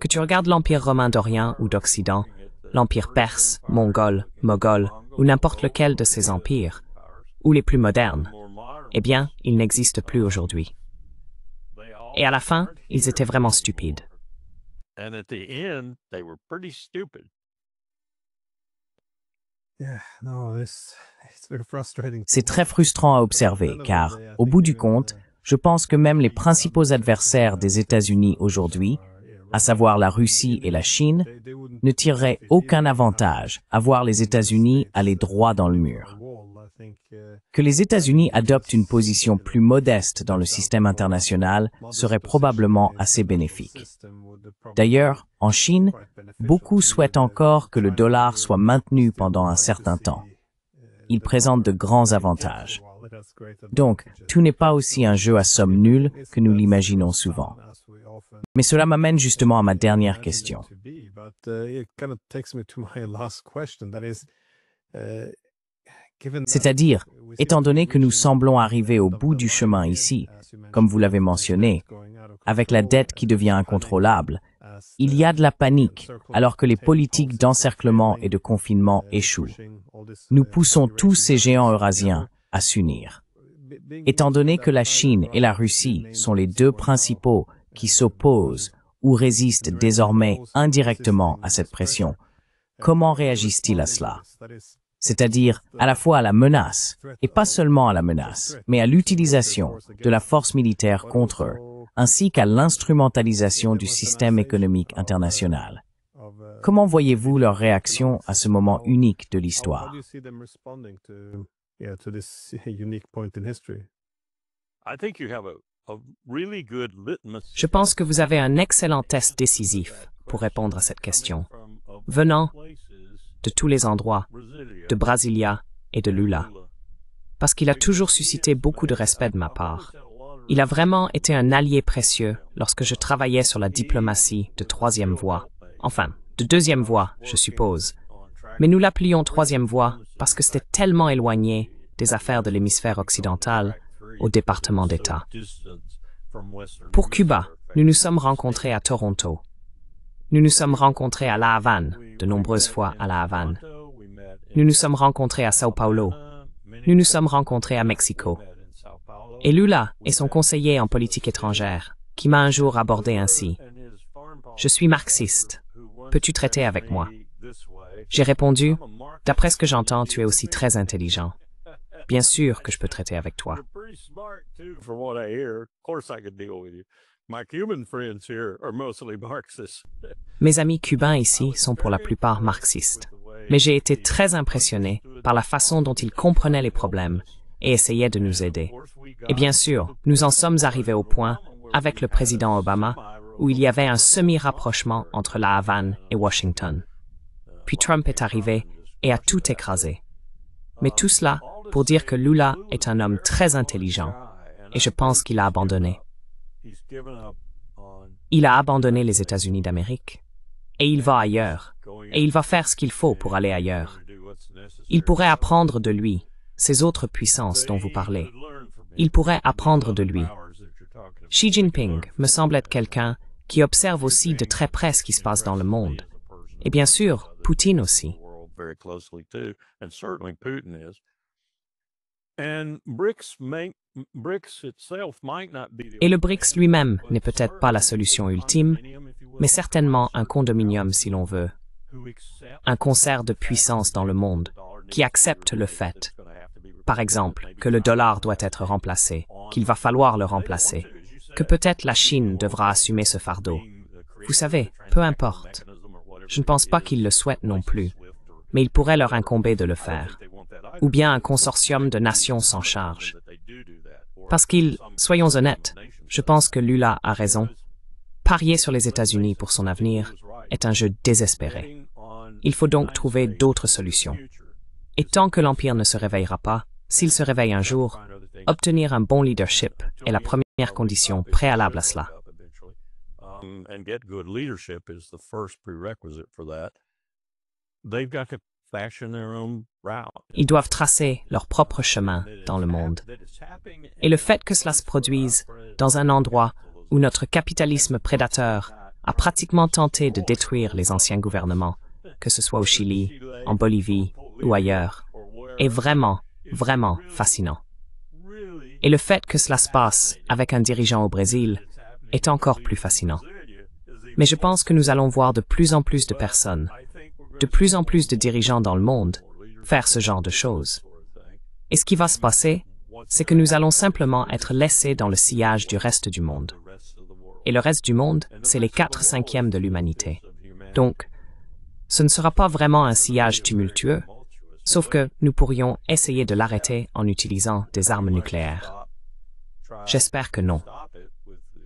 Que tu regardes l'Empire romain d'Orient ou d'Occident, l'Empire perse, mongol, moghol, ou n'importe lequel de ces empires, ou les plus modernes, eh bien, ils n'existent plus aujourd'hui. Et à la fin, ils étaient vraiment stupides. C'est très frustrant à observer, car, au bout du compte, je pense que même les principaux adversaires des États-Unis aujourd'hui, à savoir la Russie et la Chine, ne tireraient aucun avantage à voir les États-Unis aller droit dans le mur. Que les États-Unis adoptent une position plus modeste dans le système international serait probablement assez bénéfique. D'ailleurs, en Chine, beaucoup souhaitent encore que le dollar soit maintenu pendant un certain temps. Il présente de grands avantages. Donc, tout n'est pas aussi un jeu à somme nulle que nous l'imaginons souvent. Mais cela m'amène justement à ma dernière question. C'est-à-dire, étant donné que nous semblons arriver au bout du chemin ici, comme vous l'avez mentionné, avec la dette qui devient incontrôlable, il y a de la panique alors que les politiques d'encerclement et de confinement échouent. Nous poussons tous ces géants eurasiens à s'unir. Étant donné que la Chine et la Russie sont les deux principaux qui s'opposent ou résistent désormais indirectement à cette pression, comment réagissent-ils à cela? C'est-à-dire à la fois à la menace, et pas seulement à la menace, mais à l'utilisation de la force militaire contre eux, ainsi qu'à l'instrumentalisation du système économique international. Comment voyez-vous leur réaction à ce moment unique de l'histoire? Je pense que vous avez un excellent test décisif pour répondre à cette question, venant de tous les endroits, de Brasilia et de Lula, parce qu'il a toujours suscité beaucoup de respect de ma part. Il a vraiment été un allié précieux lorsque je travaillais sur la diplomatie de troisième voie, enfin, de deuxième voie, je suppose. Mais nous l'appelions troisième voie parce que c'était tellement éloigné des affaires de l'hémisphère occidental au département d'État. Pour Cuba, nous nous sommes rencontrés à Toronto. Nous nous sommes rencontrés à La Havane, de nombreuses fois à La Havane. Nous nous sommes rencontrés à Sao Paulo. Nous nous sommes rencontrés à Mexico. Et Lula est son conseiller en politique étrangère, qui m'a un jour abordé ainsi. « Je suis marxiste. Peux-tu traiter avec moi ?» J'ai répondu, « D'après ce que j'entends, tu es aussi très intelligent. Bien sûr que je peux traiter avec toi. » Mes amis cubains ici sont pour la plupart marxistes, mais j'ai été très impressionné par la façon dont ils comprenaient les problèmes et essayaient de nous aider. Et bien sûr, nous en sommes arrivés au point, avec le président Obama, où il y avait un semi-rapprochement entre La Havane et Washington. Puis Trump est arrivé et a tout écrasé. Mais tout cela pour dire que Lula est un homme très intelligent, et je pense qu'il a abandonné. Il a abandonné les États-Unis d'Amérique, et il va ailleurs, et il va faire ce qu'il faut pour aller ailleurs. Il pourrait apprendre de lui, ces autres puissances dont vous parlez. Il pourrait apprendre de lui. Xi Jinping me semble être quelqu'un qui observe aussi de très près ce qui se passe dans le monde. Et bien sûr, Poutine aussi. Et le BRICS lui-même n'est peut-être pas la solution ultime, mais certainement un condominium si l'on veut. Un concert de puissance dans le monde qui accepte le fait, par exemple, que le dollar doit être remplacé, qu'il va falloir le remplacer, que peut-être la Chine devra assumer ce fardeau. Vous savez, peu importe. Je ne pense pas qu'ils le souhaitent non plus, mais il pourrait leur incomber de le faire. Ou bien un consortium de nations s'en charge. Parce qu'il, soyons honnêtes, je pense que Lula a raison. Parier sur les États-Unis pour son avenir est un jeu désespéré. Il faut donc trouver d'autres solutions. Et tant que l'Empire ne se réveillera pas, s'il se réveille un jour, obtenir un bon leadership est la première condition préalable à cela. Ils doivent tracer leur propre chemin dans le monde. Et le fait que cela se produise dans un endroit où notre capitalisme prédateur a pratiquement tenté de détruire les anciens gouvernements, que ce soit au Chili, en Bolivie ou ailleurs, est vraiment, vraiment fascinant. Et le fait que cela se passe avec un dirigeant au Brésil est encore plus fascinant. Mais je pense que nous allons voir de plus en plus de personnes, de plus en plus de dirigeants dans le monde, faire ce genre de choses. Et ce qui va se passer, c'est que nous allons simplement être laissés dans le sillage du reste du monde. Et le reste du monde, c'est les 4/5 de l'humanité. Donc, ce ne sera pas vraiment un sillage tumultueux, sauf que nous pourrions essayer de l'arrêter en utilisant des armes nucléaires. J'espère que non.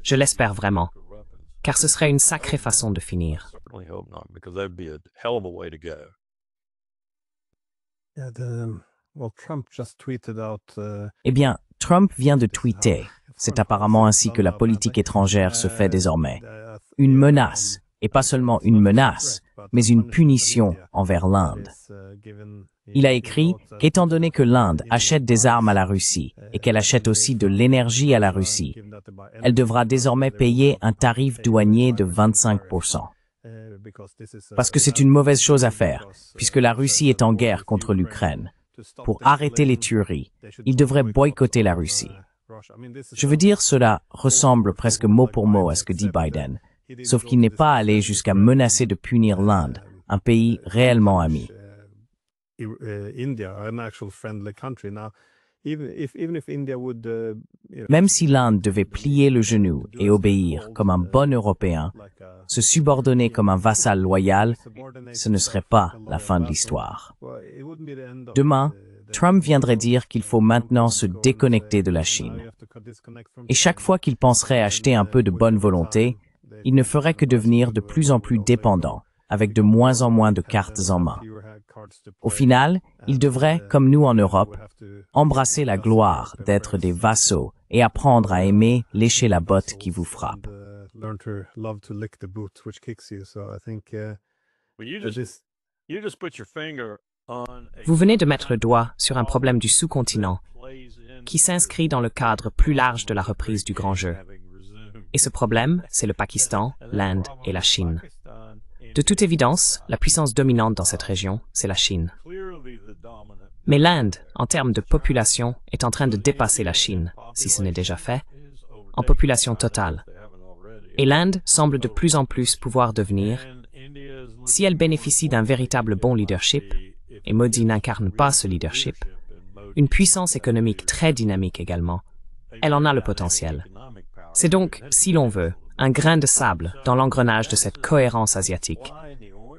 Je l'espère vraiment, car ce serait une sacrée façon de finir. Eh bien, Trump vient de tweeter. C'est apparemment ainsi que la politique étrangère se fait désormais. Une menace, et pas seulement une menace, mais une punition envers l'Inde. Il a écrit qu'étant donné que l'Inde achète des armes à la Russie et qu'elle achète aussi de l'énergie à la Russie, elle devra désormais payer un tarif douanier de 25%. Parce que c'est une mauvaise chose à faire, puisque la Russie est en guerre contre l'Ukraine. Pour arrêter les tueries, il devrait boycotter la Russie. Je veux dire, cela ressemble presque mot pour mot à ce que dit Biden, sauf qu'il n'est pas allé jusqu'à menacer de punir l'Inde, un pays réellement ami. Même si l'Inde devait plier le genou et obéir comme un bon Européen, se subordonner comme un vassal loyal, ce ne serait pas la fin de l'histoire. Demain, Trump viendrait dire qu'il faut maintenant se déconnecter de la Chine. Et chaque fois qu'il penserait acheter un peu de bonne volonté, il ne ferait que devenir de plus en plus dépendant, avec de moins en moins de cartes en main. Au final, il devrait, comme nous en Europe, embrasser la gloire d'être des vassaux et apprendre à aimer lécher la botte qui vous frappe. Vous venez de mettre le doigt sur un problème du sous-continent qui s'inscrit dans le cadre plus large de la reprise du grand jeu. Et ce problème, c'est le Pakistan, l'Inde et la Chine. De toute évidence, la puissance dominante dans cette région, c'est la Chine. Mais l'Inde, en termes de population, est en train de dépasser la Chine, si ce n'est déjà fait, en population totale. Et l'Inde semble de plus en plus pouvoir devenir, si elle bénéficie d'un véritable bon leadership, et Modi n'incarne pas ce leadership, une puissance économique très dynamique également. Elle en a le potentiel. C'est donc, si l'on veut, un grain de sable dans l'engrenage de cette cohérence asiatique,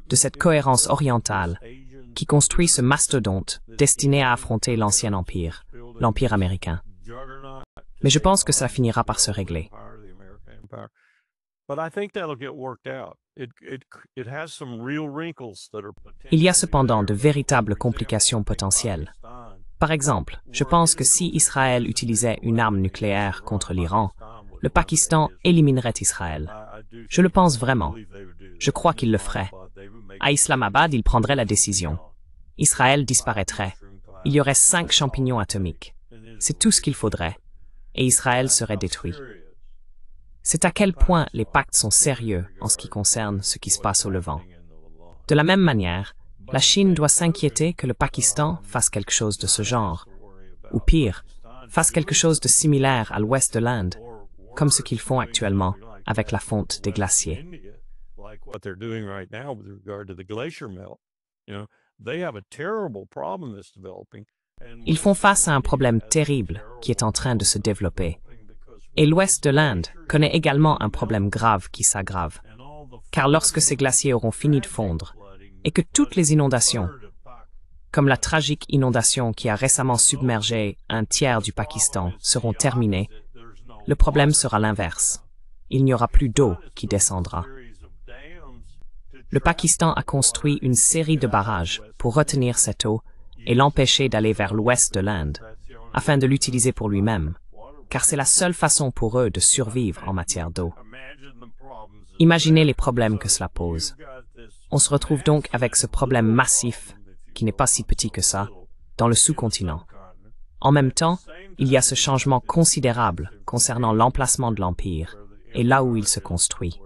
de cette cohérence orientale, qui construit ce mastodonte destiné à affronter l'ancien empire, l'empire américain. Mais je pense que ça finira par se régler. Il y a cependant de véritables complications potentielles. Par exemple, je pense que si Israël utilisait une arme nucléaire contre l'Iran, le Pakistan éliminerait Israël. Je le pense vraiment. Je crois qu'il le ferait. À Islamabad, il prendrait la décision. Israël disparaîtrait. Il y aurait 5 champignons atomiques. C'est tout ce qu'il faudrait. Et Israël serait détruit. C'est à quel point les pactes sont sérieux en ce qui concerne ce qui se passe au Levant. De la même manière, la Chine doit s'inquiéter que le Pakistan fasse quelque chose de ce genre, ou pire, fasse quelque chose de similaire à l'ouest de l'Inde, comme ce qu'ils font actuellement avec la fonte des glaciers. Ils font face à un problème terrible qui est en train de se développer. Et l'ouest de l'Inde connaît également un problème grave qui s'aggrave. Car lorsque ces glaciers auront fini de fondre, et que toutes les inondations, comme la tragique inondation qui a récemment submergé un tiers du Pakistan, seront terminées, le problème sera l'inverse. Il n'y aura plus d'eau qui descendra. Le Pakistan a construit une série de barrages pour retenir cette eau et l'empêcher d'aller vers l'ouest de l'Inde, afin de l'utiliser pour lui-même, car c'est la seule façon pour eux de survivre en matière d'eau. Imaginez les problèmes que cela pose. On se retrouve donc avec ce problème massif, qui n'est pas si petit que ça, dans le sous-continent. En même temps, il y a ce changement considérable concernant l'emplacement de l'Empire et là où il se construit.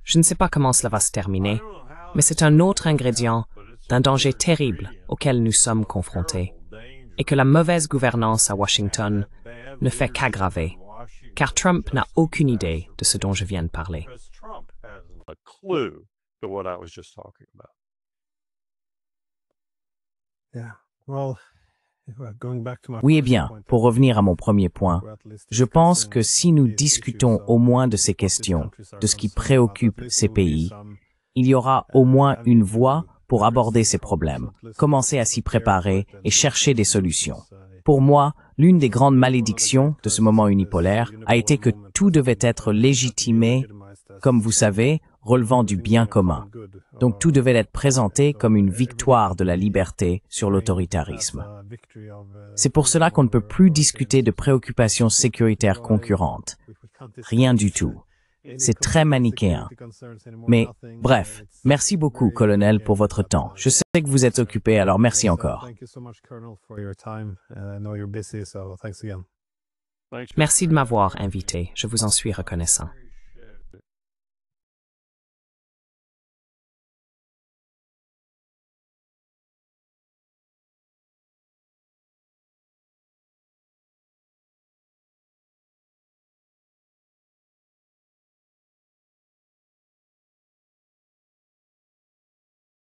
Je ne sais pas comment cela va se terminer, mais c'est un autre ingrédient d'un danger terrible auquel nous sommes confrontés, et que la mauvaise gouvernance à Washington ne fait qu'aggraver, car Trump n'a aucune idée de ce dont je viens de parler. Oui, eh bien, pour revenir à mon premier point, je pense que si nous discutons au moins de ces questions, de ce qui préoccupe ces pays, il y aura au moins une voie pour aborder ces problèmes, commencer à s'y préparer et chercher des solutions. Pour moi, l'une des grandes malédictions de ce moment unipolaire a été que tout devait être légitimé, comme vous savez, relevant du bien commun. Donc tout devait être présenté comme une victoire de la liberté sur l'autoritarisme. C'est pour cela qu'on ne peut plus discuter de préoccupations sécuritaires concurrentes. Rien du tout. C'est très manichéen. Mais, bref, merci beaucoup, colonel, pour votre temps. Je sais que vous êtes occupé, alors merci encore. Merci de m'avoir invité, je vous en suis reconnaissant.